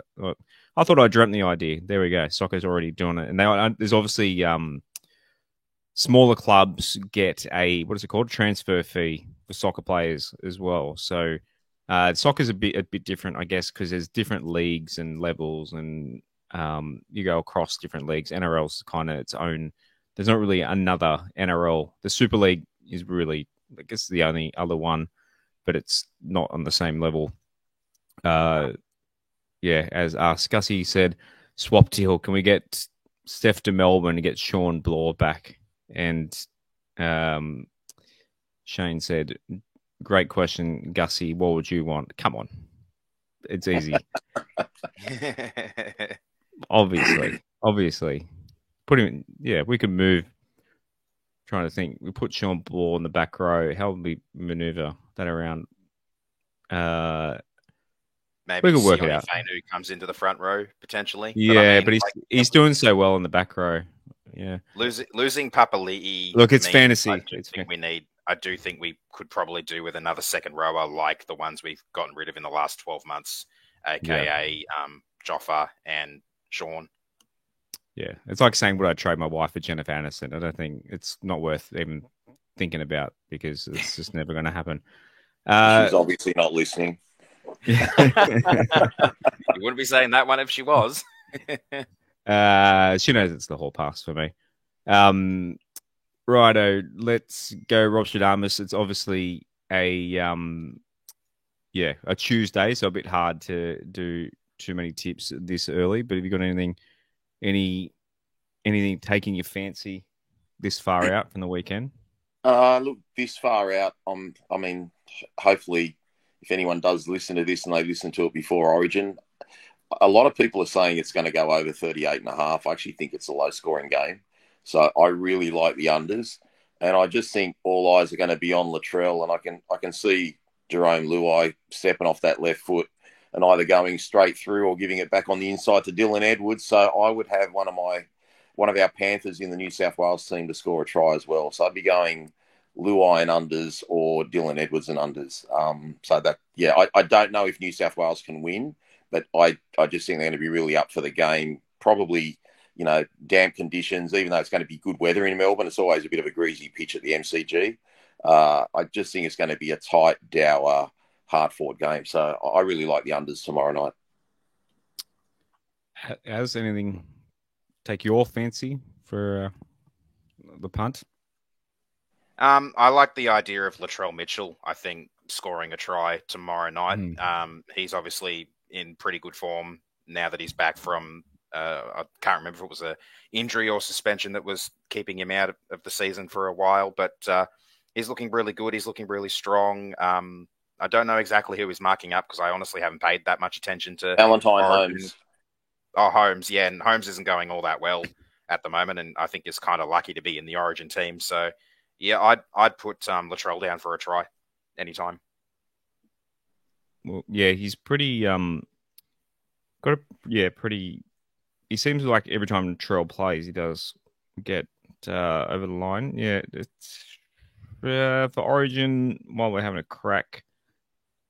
Speaker 1: I thought I dreamt the idea. There we go. Soccer's already doing it. And there's obviously smaller clubs get a, what is it called? Transfer fee for soccer players as well. So soccer's a bit different, I guess, because there's different leagues and levels, and you go across different leagues. NRL's kind of its own. There's not really another NRL. The Super League is really, I guess, the only other one, but it's not on the same level. As Scuzzy said, swap deal. Can we get Steph to Melbourne and get Sean Bloor back? And Shane said, great question, Gussie. What would you want? Come on. It's easy. Obviously. Put him in, we could move. Trying to think. We put Sean Bloor in the back row. How would we maneuver that around?
Speaker 3: Maybe
Speaker 1: we could work it out.
Speaker 3: Who comes into the front row potentially.
Speaker 1: But he's doing so well in the back row. Yeah,
Speaker 3: losing Papali'i.
Speaker 1: Look, it's fantasy.
Speaker 3: I do think we could probably do with another second rower like the ones we've gotten rid of in the last 12 months, aka Joffa and Sean.
Speaker 1: Yeah, it's like saying, would I trade my wife for Jennifer Aniston? I don't think it's not worth even thinking about, because it's just never going to happen.
Speaker 2: She's obviously not listening.
Speaker 3: You wouldn't be saying that one if she was.
Speaker 1: She knows it's the hall pass for me. Righto, let's go Rob Stradamus. It's obviously a Tuesday, so a bit hard to do too many tips this early. But have you got anything anything taking your fancy this far out from the weekend?
Speaker 2: Look, this far out, I mean, hopefully, if anyone does listen to this and they listened to it before Origin, a lot of people are saying it's going to go over 38.5. I actually think it's a low-scoring game. So I really like the unders. And I just think all eyes are going to be on Latrell, and I can see Jerome Luai stepping off that left foot and either going straight through or giving it back on the inside to Dylan Edwards. So I would have one of our Panthers in the New South Wales team to score a try as well. So I'd be going Luai and unders or Dylan Edwards and unders. I don't know if New South Wales can win, but I just think they're going to be really up for the game. Probably, damp conditions, even though it's going to be good weather in Melbourne. It's always a bit of a greasy pitch at the MCG. I just think it's going to be a tight, dour, hard-fought game. So I really like the unders tomorrow night.
Speaker 1: Has anything take your fancy for the punt?
Speaker 3: I like the idea of Latrell Mitchell, I think, scoring a try tomorrow night. He's obviously in pretty good form now that he's back from, I can't remember if it was an injury or suspension that was keeping him out of the season for a while, but he's looking really good. He's looking really strong. I don't know exactly who he's marking up because I honestly haven't paid that much attention to
Speaker 2: Valentine Holmes.
Speaker 3: Oh, Holmes, yeah. And Holmes isn't going all that well at the moment, and I think is kind of lucky to be in the Origin team. So, yeah, I'd put Latrell down for a try anytime.
Speaker 1: Well, yeah, he's pretty pretty. He seems like every time Latrell plays, he does get over the line. Yeah, it's for Origin. While we're having a crack,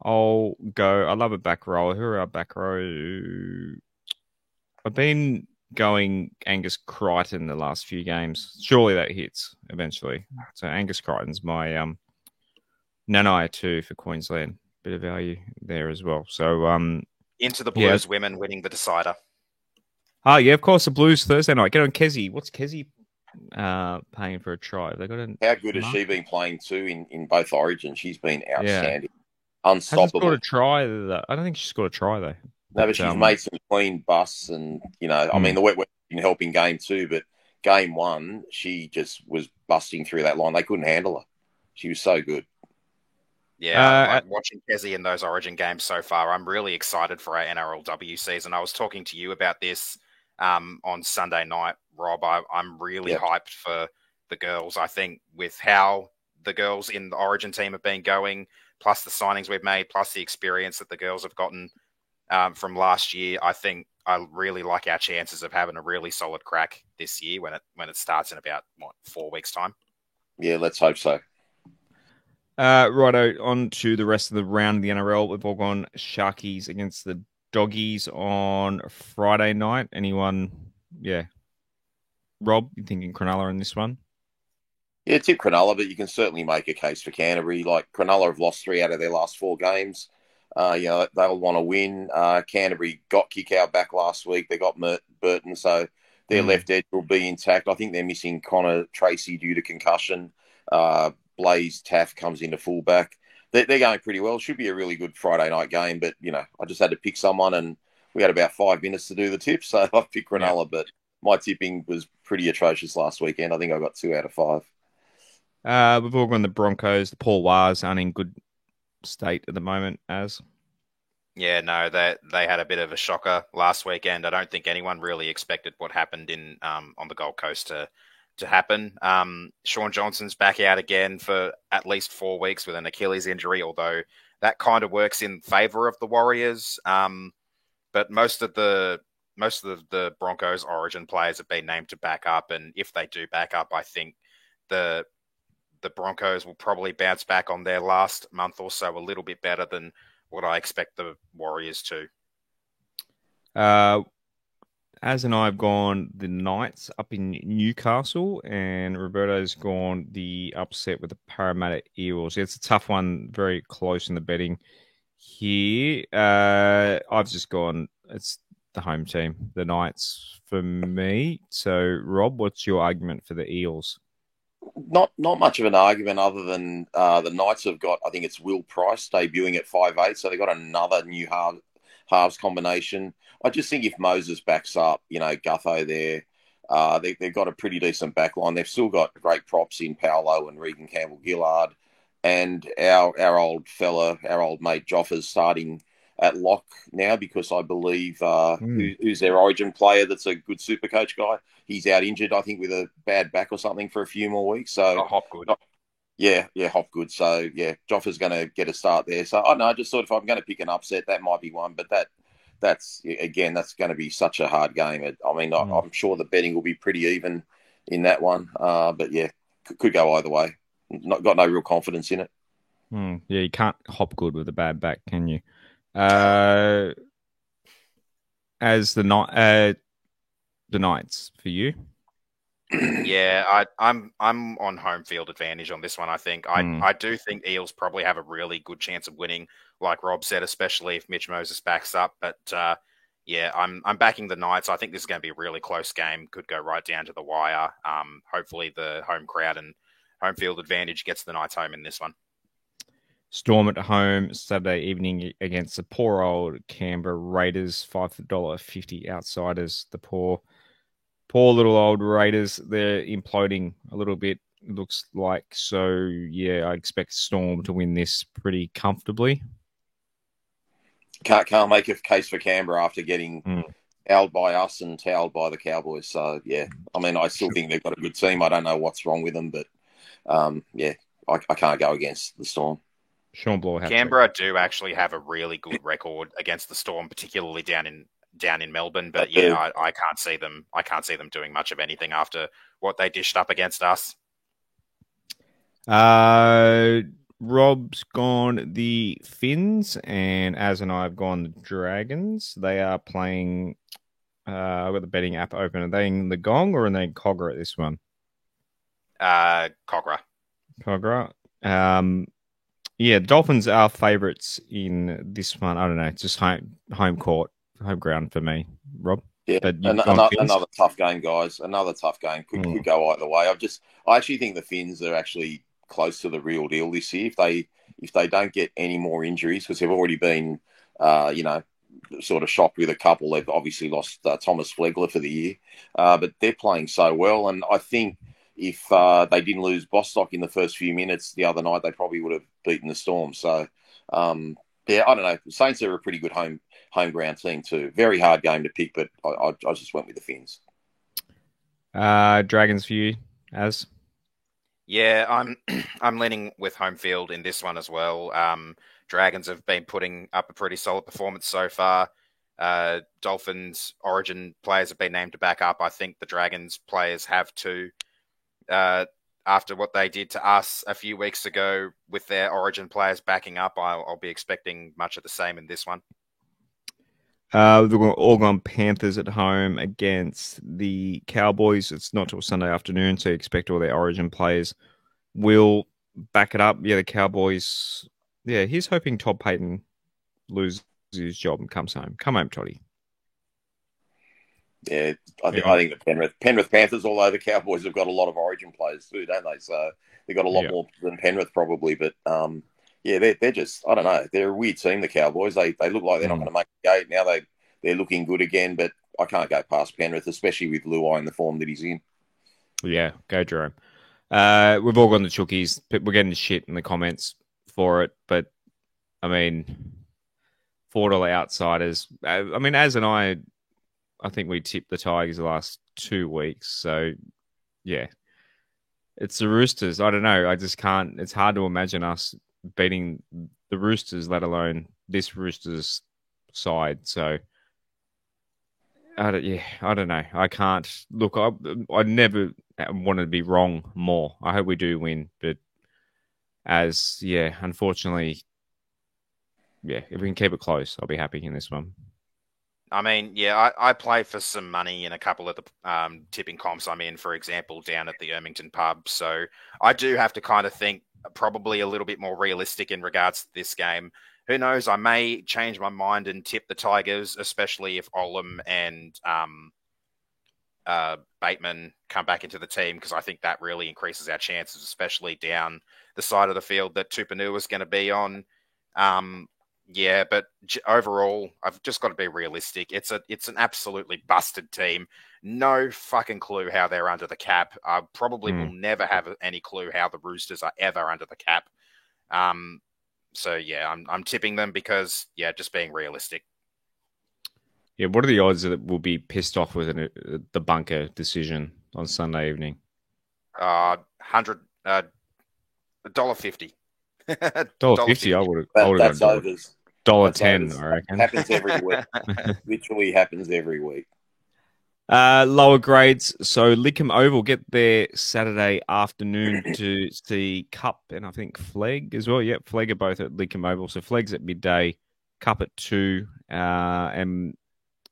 Speaker 1: I'll go. I love a back row. Who are our back row? I've been going Angus Crichton the last few games. Surely that hits eventually. So Angus Crichton's my Nanai 2 for Queensland. Bit of value there as well. So
Speaker 3: into the Blues women winning the decider.
Speaker 1: Oh yeah, of course the Blues Thursday night. Get on Kezi. What's Kezi paying for a try? Have they got
Speaker 2: How good has she been playing too in both Origins? She's been outstanding. Unstoppable.
Speaker 1: Hasn't scored a try though. I don't think she scored a try though.
Speaker 2: No, but she's made some clean busts, and I mean the wet didn't help in game 2, but game 1 she just was busting through that line. They couldn't handle her. She was so good.
Speaker 3: Yeah, watching Kezi in those Origin games so far, I'm really excited for our NRLW season. I was talking to you about this on Sunday night, Rob. I'm really hyped for the girls. I think with how the girls in the Origin team have been going, plus the signings we've made, plus the experience that the girls have gotten from last year, I think I really like our chances of having a really solid crack this year when it starts in about 4 weeks' time.
Speaker 2: Yeah, let's hope so.
Speaker 1: Righto, on to the rest of the round of the NRL. We've all gone Sharkies against the Doggies on Friday night. Anyone? Yeah. Rob, you thinking Cronulla in this one?
Speaker 2: Yeah, tip Cronulla, but you can certainly make a case for Canterbury. Like, Cronulla have lost 3 out of their last 4 games. They'll want to win. Canterbury got Kikau back last week. They got Burton, so their left edge will be intact. I think they're missing Connor Tracy due to concussion. Blaze Taff comes into fullback. They're going pretty well. Should be a really good Friday night game, but, I just had to pick someone, and we had about 5 minutes to do the tip, so I've picked Cronulla, but my tipping was pretty atrocious last weekend. I think I got 2 out of 5.
Speaker 1: We've all gone the Broncos. The Paul Wars aren't in good state at the moment, as.
Speaker 3: Yeah, no, they had a bit of a shocker last weekend. I don't think anyone really expected what happened in on the Gold Coast to happen. Sean Johnson's back out again for at least 4 weeks with an Achilles injury, although that kind of works in favour of the Warriors. But most of the Broncos Origin players have been named to back up, and if they do back up, I think the Broncos will probably bounce back on their last month or so a little bit better than what I expect the Warriors to.
Speaker 1: Az and I have gone the Knights up in Newcastle, and Roberto's gone the upset with the Parramatta Eels. It's a tough one, very close in the betting here. I've just gone, it's the home team, the Knights for me. So, Rob, what's your argument for the Eels?
Speaker 2: Not much of an argument other than the Knights have got, I think it's Will Price debuting at 5'8", so they've got another new halves combination. I just think if Moses backs up, Gutho there, they've got a pretty decent back line. They've still got great props in Paolo and Regan Campbell-Gillard. And our old fella, our old mate Joffa's starting at lock now because I believe who's their Origin player that's a good super coach guy. He's out injured, I think, with a bad back or something for a few more weeks. So
Speaker 3: Hopgood.
Speaker 2: Yeah, Hopgood. So, yeah, Joffa's going to get a start there. So, I don't know, I just thought if I'm going to pick an upset, that might be one. But that's going to be such a hard game. I mean, I'm sure the betting will be pretty even in that one. But, yeah, could go either way. Got no real confidence in it.
Speaker 1: Yeah, you can't Hopgood with a bad back, can you? As the Knights for you.
Speaker 3: Yeah, I'm on home field advantage on this one. I think I do think Eels probably have a really good chance of winning, like Rob said, especially if Mitch Moses backs up. But yeah, I'm backing the Knights. I think this is going to be a really close game. Could go right down to the wire. Hopefully, the home crowd and home field advantage gets the Knights home in this one.
Speaker 1: Storm at home Saturday evening against the poor old Canberra Raiders, $5.50 outsiders. The poor little old Raiders, they're imploding a little bit, it looks like. So, yeah, I expect Storm to win this pretty comfortably.
Speaker 2: Can't make a case for Canberra after getting towed by us and towed by the Cowboys. So, yeah, I mean, I still think they've got a good team. I don't know what's wrong with them, but, yeah, I can't go against the Storm.
Speaker 1: Sean Bloor,
Speaker 3: Canberra do actually have a really good record against the Storm, particularly down in Melbourne. But yeah, I can't see them. I can't see them doing much of anything after what they dished up against us.
Speaker 1: Rob's gone the Finns, and Az and I have gone the Dragons. They are playing. I've got the betting app open. Are they in the Gong or are they in Cogra at this one?
Speaker 3: Cogra.
Speaker 1: Yeah, the Dolphins are favourites in this one. I don't know, just home ground for me, Rob.
Speaker 2: Yeah,
Speaker 1: but
Speaker 2: another tough game, guys. Another tough game. Could go either way. I actually think the Finns are actually close to the real deal this year. If they don't get any more injuries, because they've already been, sort of shocked with a couple. They've obviously lost Thomas Flegler for the year, but they're playing so well. And I think if they didn't lose Bostock in the first few minutes the other night, they probably would have beaten the Storm. So, yeah, I don't know. The Saints are a pretty good home ground team too. Very hard game to pick, but I just went with the Finns.
Speaker 1: Dragons for you, Az?
Speaker 3: Yeah, I'm leaning with home field in this one as well. Dragons have been putting up a pretty solid performance so far. Dolphins Origin players have been named to back up. I think the Dragons players have too. After what they did to us a few weeks ago with their Origin players backing up, I'll be expecting much of the same in this one.
Speaker 1: We've all gone Panthers at home against the Cowboys. It's not till Sunday afternoon, so you expect all their Origin players will back it up. Yeah, the Cowboys. Yeah, he's hoping Todd Payton loses his job and comes home. Come home, Toddy.
Speaker 2: Yeah, I think the Penrith Panthers, although the Cowboys have got a lot of Origin players too, don't they? So they've got a lot more than Penrith probably. But yeah, they're just, I don't know, they're a weird team, the Cowboys. They look like they're not going to make the gate. Now they're looking good again, but I can't go past Penrith, especially with Luai in the form that he's in.
Speaker 1: Yeah, go Jerome. We've all gone the Chookies. We're getting shit in the comments for it, but I mean, $4 outsiders. I mean, Az and I think we tipped the Tigers the last 2 weeks. So, yeah, it's the Roosters. I don't know. I just can't. It's hard to imagine us beating the Roosters, let alone this Roosters side. So, I don't know. I can't. Look, I never wanted to be wrong more. I hope we do win. But unfortunately, if we can keep it close, I'll be happy in this one.
Speaker 3: I mean, yeah, I play for some money in a couple of the tipping comps I'm in, for example, down at the Ermington pub. So I do have to kind of think probably a little bit more realistic in regards to this game. Who knows? I may change my mind and tip the Tigers, especially if Olam and Bateman come back into the team, because I think that really increases our chances, especially down the side of the field that Tupanua is going to be on. Yeah, but overall, I've just got to be realistic. It's an absolutely busted team. No fucking clue how they're under the cap. I probably will never have any clue how the Roosters are ever under the cap. So yeah, I'm tipping them because just being realistic.
Speaker 1: Yeah, what are the odds that we'll be pissed off with the bunker decision on Sunday evening?
Speaker 3: $150.
Speaker 1: $1.50. I would have
Speaker 2: That's
Speaker 1: got
Speaker 2: overs.
Speaker 1: $1.10. I reckon.
Speaker 2: Happens every week. Literally happens every week.
Speaker 1: Lower grades. So Lickham Oval get there Saturday afternoon to see Cup and I think Flegg as well. Yep, Flegg are both at Lickham Oval. So Flegg's at midday, Cup at 2. And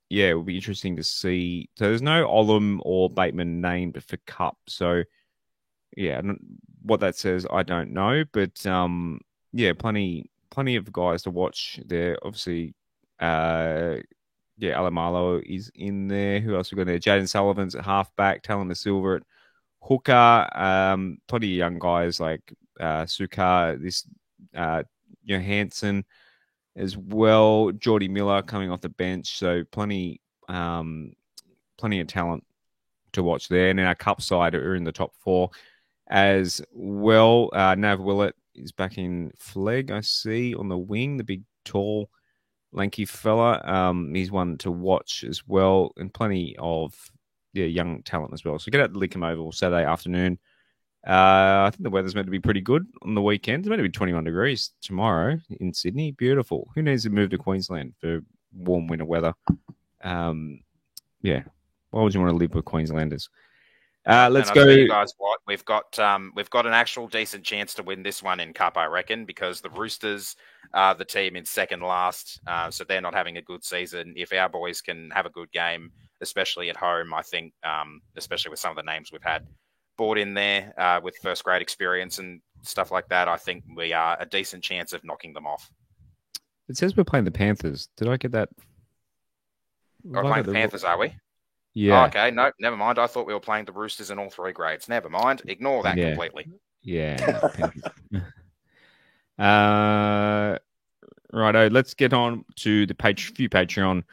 Speaker 1: yeah, it will be interesting to see. So there's no Olam or Bateman named for Cup. So yeah, what that says, I don't know. But yeah, plenty of guys to watch there. Obviously, Alamalo is in there. Who else we got there? Jaden Sullivan's at halfback. Talon Silver at hooker. Plenty of young guys like Sukar, Johansson as well. Geordie Miller coming off the bench. So plenty of talent to watch there. And in our cup side are in the top 4 as well. Nav Willett is back in Flegg, I see, on the wing. The big, tall, lanky fella. He's one to watch as well, and plenty of young talent as well. So get out to Lickham Oval Saturday afternoon. I think the weather's meant to be pretty good on the weekend. It's meant to be 21 degrees tomorrow in Sydney. Beautiful. Who needs to move to Queensland for warm winter weather? Yeah. Why would you want to live with Queenslanders? Let's go.
Speaker 3: Tell you guys what, we've got an actual decent chance to win this one in Cup, I reckon, because the Roosters are the team in second last, so they're not having a good season. If our boys can have a good game, especially at home, I think, especially with some of the names we've had brought in there with first grade experience and stuff like that, I think we are a decent chance of knocking them off.
Speaker 1: It says we're playing the Panthers. Did I get that?
Speaker 3: We're playing the Panthers, are we?
Speaker 1: Yeah.
Speaker 3: Oh, okay, no, never mind. I thought we were playing the Roosters in all 3 grades. Never mind. Ignore that completely.
Speaker 1: Yeah. Righto. Let's get on to the few Patreon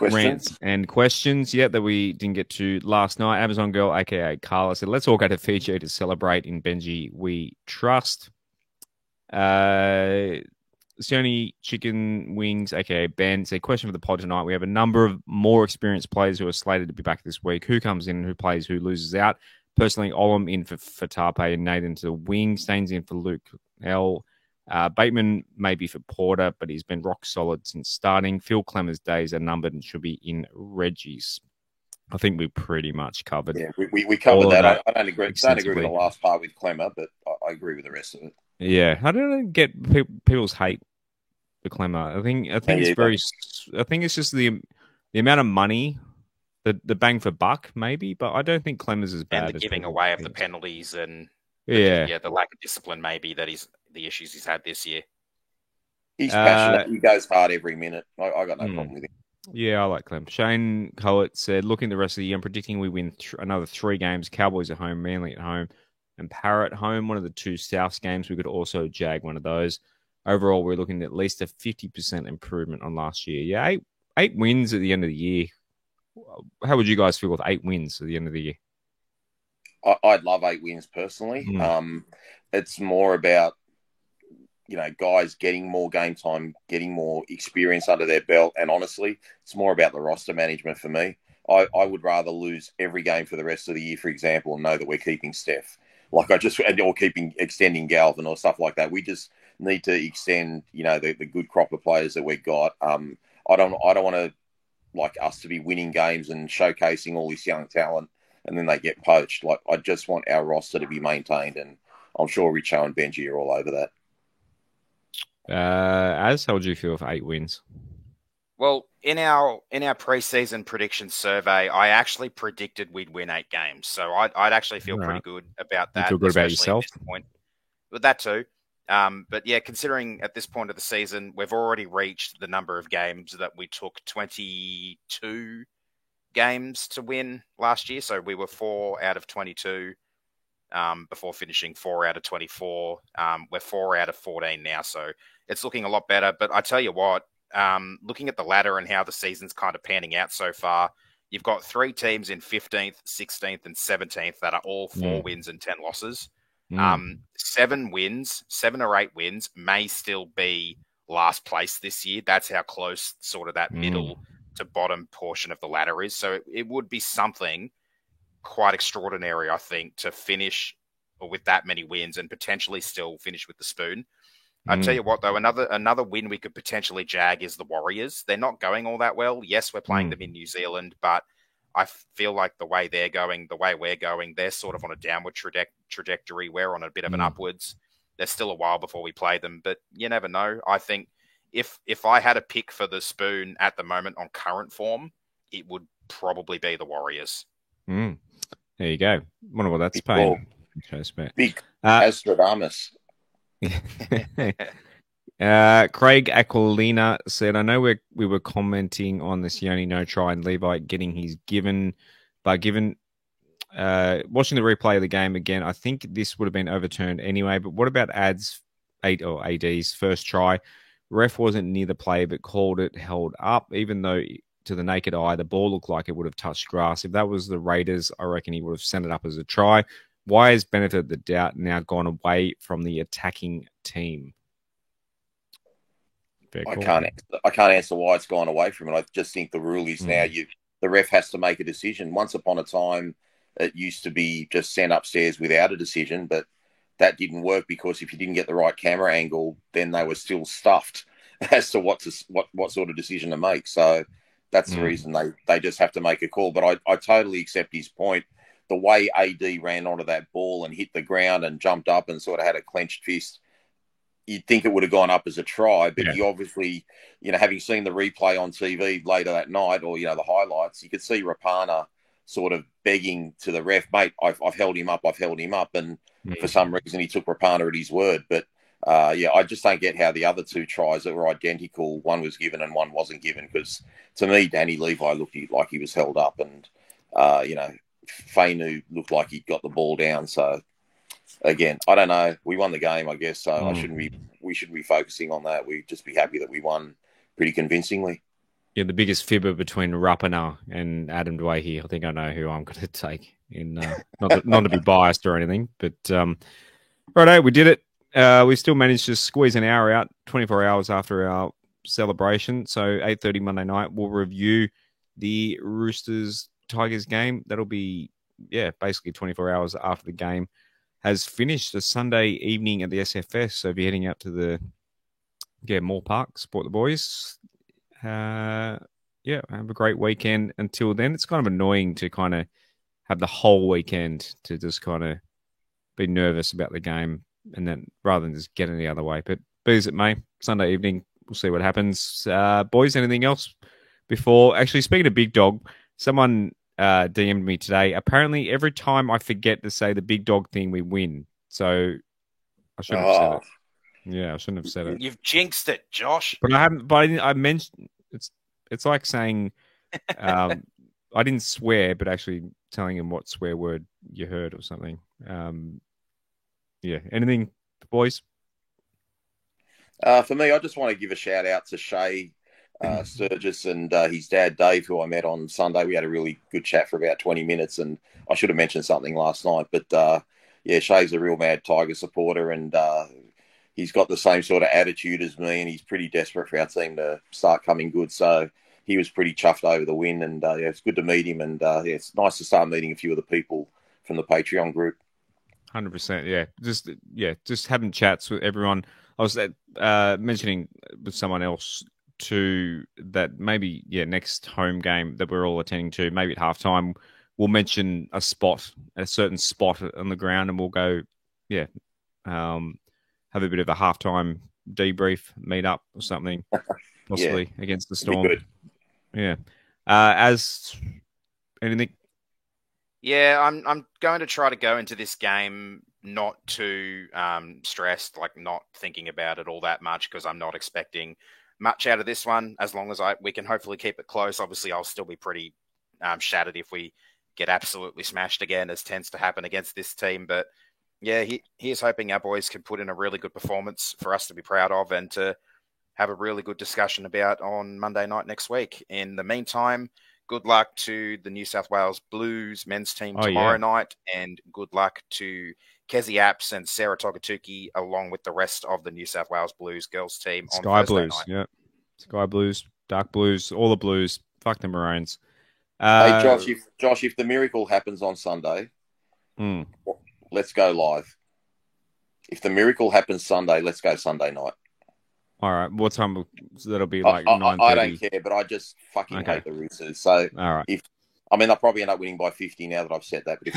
Speaker 1: rants and questions. That we didn't get to last night. Amazon Girl, aka Carla, said, "Let's all go to Fiji to celebrate in Benji we trust." Sione Chicken Wings, aka Ben, said, "Question for the pod tonight. We have a number of more experienced players who are slated to be back this week. Who comes in, who plays, who loses out? Personally, Olam in for Tape and Nathan to the wing. Staines in for Luke L. Bateman maybe for Porter, but he's been rock solid since starting. Phil Clemmer's days are numbered and should be in Reggie's." I think we pretty much covered.
Speaker 2: Yeah, we covered that. I don't agree with the last part with Clemmer, but I agree with the rest of it. Yeah,
Speaker 1: I don't get people's hate for Clemmer. I think it's very. I think it's just the amount of money, the bang for buck, maybe. But I don't think Clemmer's as bad.
Speaker 3: And the giving away of the penalties and
Speaker 1: the
Speaker 3: lack of discipline, maybe the issues he's had this year.
Speaker 2: He's passionate. He goes hard every minute. I got no problem with him.
Speaker 1: Yeah, I like Clem. Shane Coet said, "Looking at the rest of the year, I'm predicting we win another 3 games. Cowboys at home, Manly at home, and Parrot at home. One of the 2 Souths games. We could also jag one of those. Overall, we're looking at least a 50% improvement on last year. Yeah, 8 wins at the end of the year. How would you guys feel with 8 wins at the end of the year?"
Speaker 2: I'd love 8 wins personally. It's more about guys getting more game time, getting more experience under their belt. And honestly, it's more about the roster management for me. I would rather lose every game for the rest of the year, for example, and know that we're keeping Steph. Or extending Galvin or stuff like that. We just need to extend, the good crop of players that we've got. I don't want to us to be winning games and showcasing all this young talent and then they get poached. I just want our roster to be maintained, and I'm sure Richo and Benji are all over that.
Speaker 1: How would you feel for 8 wins?
Speaker 3: Well, in our preseason prediction survey, I actually predicted we'd win 8 games, so I'd actually feel pretty good about that.
Speaker 1: You feel good about yourself?
Speaker 3: At this point. But that too. But yeah, considering at this point of the season, we've already reached the number of games that we took 22 games to win last year. So we were 4 out of 22 before finishing 4 out of 24. We're 4 out of 14 now, so it's looking a lot better. But I tell you what, looking at the ladder and how the season's kind of panning out so far, you've got 3 teams in 15th, 16th, and 17th that are all 4 wins and 10 losses. 7 wins, 7 or 8 wins may still be last place this year. That's how close sort of that middle to bottom portion of the ladder is. So it would be something quite extraordinary, I think, to finish with that many wins and potentially still finish with the spoon. I tell you what, though, another win we could potentially jag is the Warriors. They're not going all that well. Yes, we're playing them in New Zealand, but I feel like the way they're going, the way we're going, they're sort of on a downward trajectory. We're on a bit of an upwards. There's still a while before we play them, but you never know. I think if I had a pick for the spoon at the moment on current form, it would probably be the Warriors.
Speaker 1: There you go. Wonder what that's paying.
Speaker 2: Big Astradamus.
Speaker 1: Craig Aquilina said, I know we were commenting on the Sione no try and Levi getting his given, but given watching the replay of the game again, I think this would have been overturned anyway. But what about AD's first try? Ref wasn't near the play, but called it held up, even though to the naked eye, the ball looked like it would have touched grass. If that was the Raiders, I reckon he would have sent it up as a try. Why has benefit of the doubt now gone away from the attacking team?
Speaker 2: I can't answer why it's gone away from it. I just think the rule is now the ref has to make a decision. Once upon a time, it used to be just sent upstairs without a decision, but that didn't work because if you didn't get the right camera angle, then they were still stuffed as to what sort of decision to make. So that's the reason they just have to make a call. But I totally accept his point. The way AD ran onto that ball and hit the ground and jumped up and sort of had a clenched fist, you'd think it would have gone up as a try, but he obviously, having seen the replay on TV later that night or, the highlights, you could see Rapana sort of begging to the ref, mate, I've held him up. And for some reason he took Rapana at his word. But, I just don't get how the other 2 tries that were identical, one was given and one wasn't given, because to me, Danny Levi looked like he was held up and, Fainu looked like he got the ball down. So, again, I don't know. We won the game, I guess, so we shouldn't be focusing on that. We'd just be happy that we won pretty convincingly.
Speaker 1: Yeah, the biggest fibber between Rapana and Adam Dwayne. I think I know who I'm going to take. Not to be biased or anything, but righto, we did it. We still managed to squeeze an hour out, 24 hours after our celebration. So 8:30 Monday night, we'll review the Roosters-Tigers game. That'll be, basically 24 hours after the game has finished, a Sunday evening at the SFS. So if you're heading out to the Moore Park, support the boys. Have a great weekend. Until then, it's kind of annoying to kind of have the whole weekend to just kind of be nervous about the game and then rather than just get it the other way. But be as it may, Sunday evening, we'll see what happens. Boys, anything else before? Actually, speaking of Big Dog, someone DM'd me today. Apparently, every time I forget to say the Big Dog thing, we win. So I shouldn't have said it. Yeah, I shouldn't have said it.
Speaker 3: You've jinxed it, Josh.
Speaker 1: But I haven't. But I mentioned it's like saying I didn't swear, but actually telling him what swear word you heard or something. Anything, boys?
Speaker 2: For me, I just want to give a shout out to Shay Sturgis and his dad Dave, who I met on Sunday. We had a really good chat for about 20 minutes, and I should have mentioned something last night, but Shay's a real mad Tiger supporter, and he's got the same sort of attitude as me, and he's pretty desperate for our team to start coming good. So he was pretty chuffed over the win, and it's good to meet him, and it's nice to start meeting a few of the people from the Patreon group.
Speaker 1: 100%, just having chats with everyone. I was mentioning with someone else too that maybe next home game that we're all attending to, maybe at halftime, we'll mention a certain spot on the ground, and we'll go have a bit of a halftime debrief, meet up or something, possibly against the Storm. Yeah. As anything.
Speaker 3: Yeah, I'm going to try to go into this game not too stressed, like not thinking about it all that much, because I'm not expecting much out of this one. As long as we can hopefully keep it close. Obviously, I'll still be pretty shattered if we get absolutely smashed again, as tends to happen against this team. But yeah, he's hoping our boys can put in a really good performance for us to be proud of and to have a really good discussion about on Monday night next week. In the meantime, good luck to the New South Wales Blues men's team tomorrow night, and good luck to Kezi Apps and Sarah Togatuki, along with the rest of the New South Wales Blues girls team on
Speaker 1: Sky
Speaker 3: Thursday
Speaker 1: Blues,
Speaker 3: night.
Speaker 1: yeah. Sky Blues, Dark Blues, all the Blues. Fuck the Maroons.
Speaker 2: Hey, Josh, if the miracle happens on Sunday, let's go live. If the miracle happens Sunday, let's go Sunday night.
Speaker 1: All right. What time? That'll be like 9:30.
Speaker 2: I don't care, but I just fucking hate the Roosters. So
Speaker 1: all right.
Speaker 2: I'll probably end up winning by 50 now that I've said that. But if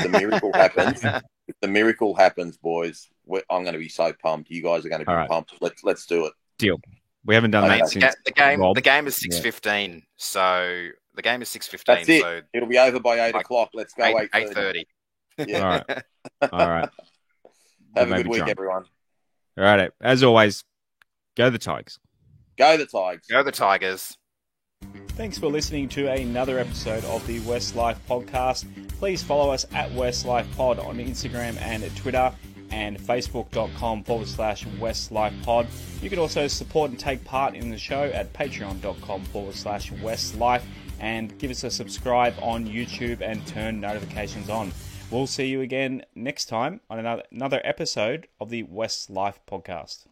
Speaker 2: the miracle happens, boys, I'm going to be so pumped. You guys are going to be pumped. Let's do it.
Speaker 1: Deal. We haven't done that since
Speaker 3: the game is 6:15. So the game is 6:15.
Speaker 2: That's it.
Speaker 3: So
Speaker 2: it'll be over by 8 o'clock. Let's go
Speaker 3: 8:30.
Speaker 2: Yeah.
Speaker 1: All right.
Speaker 2: Have a good week, everyone.
Speaker 1: All right. As always, go the Tigers.
Speaker 2: Go the Tigers.
Speaker 3: Go the Tigers.
Speaker 1: Thanks for listening to another episode of the Westlife Podcast. Please follow us at Westlife Pod on Instagram and Twitter, and facebook.com/Westlife Pod. You can also support and take part in the show at patreon.com/Westlife, and give us a subscribe on YouTube and turn notifications on. We'll see you again next time on another episode of the Westlife Podcast.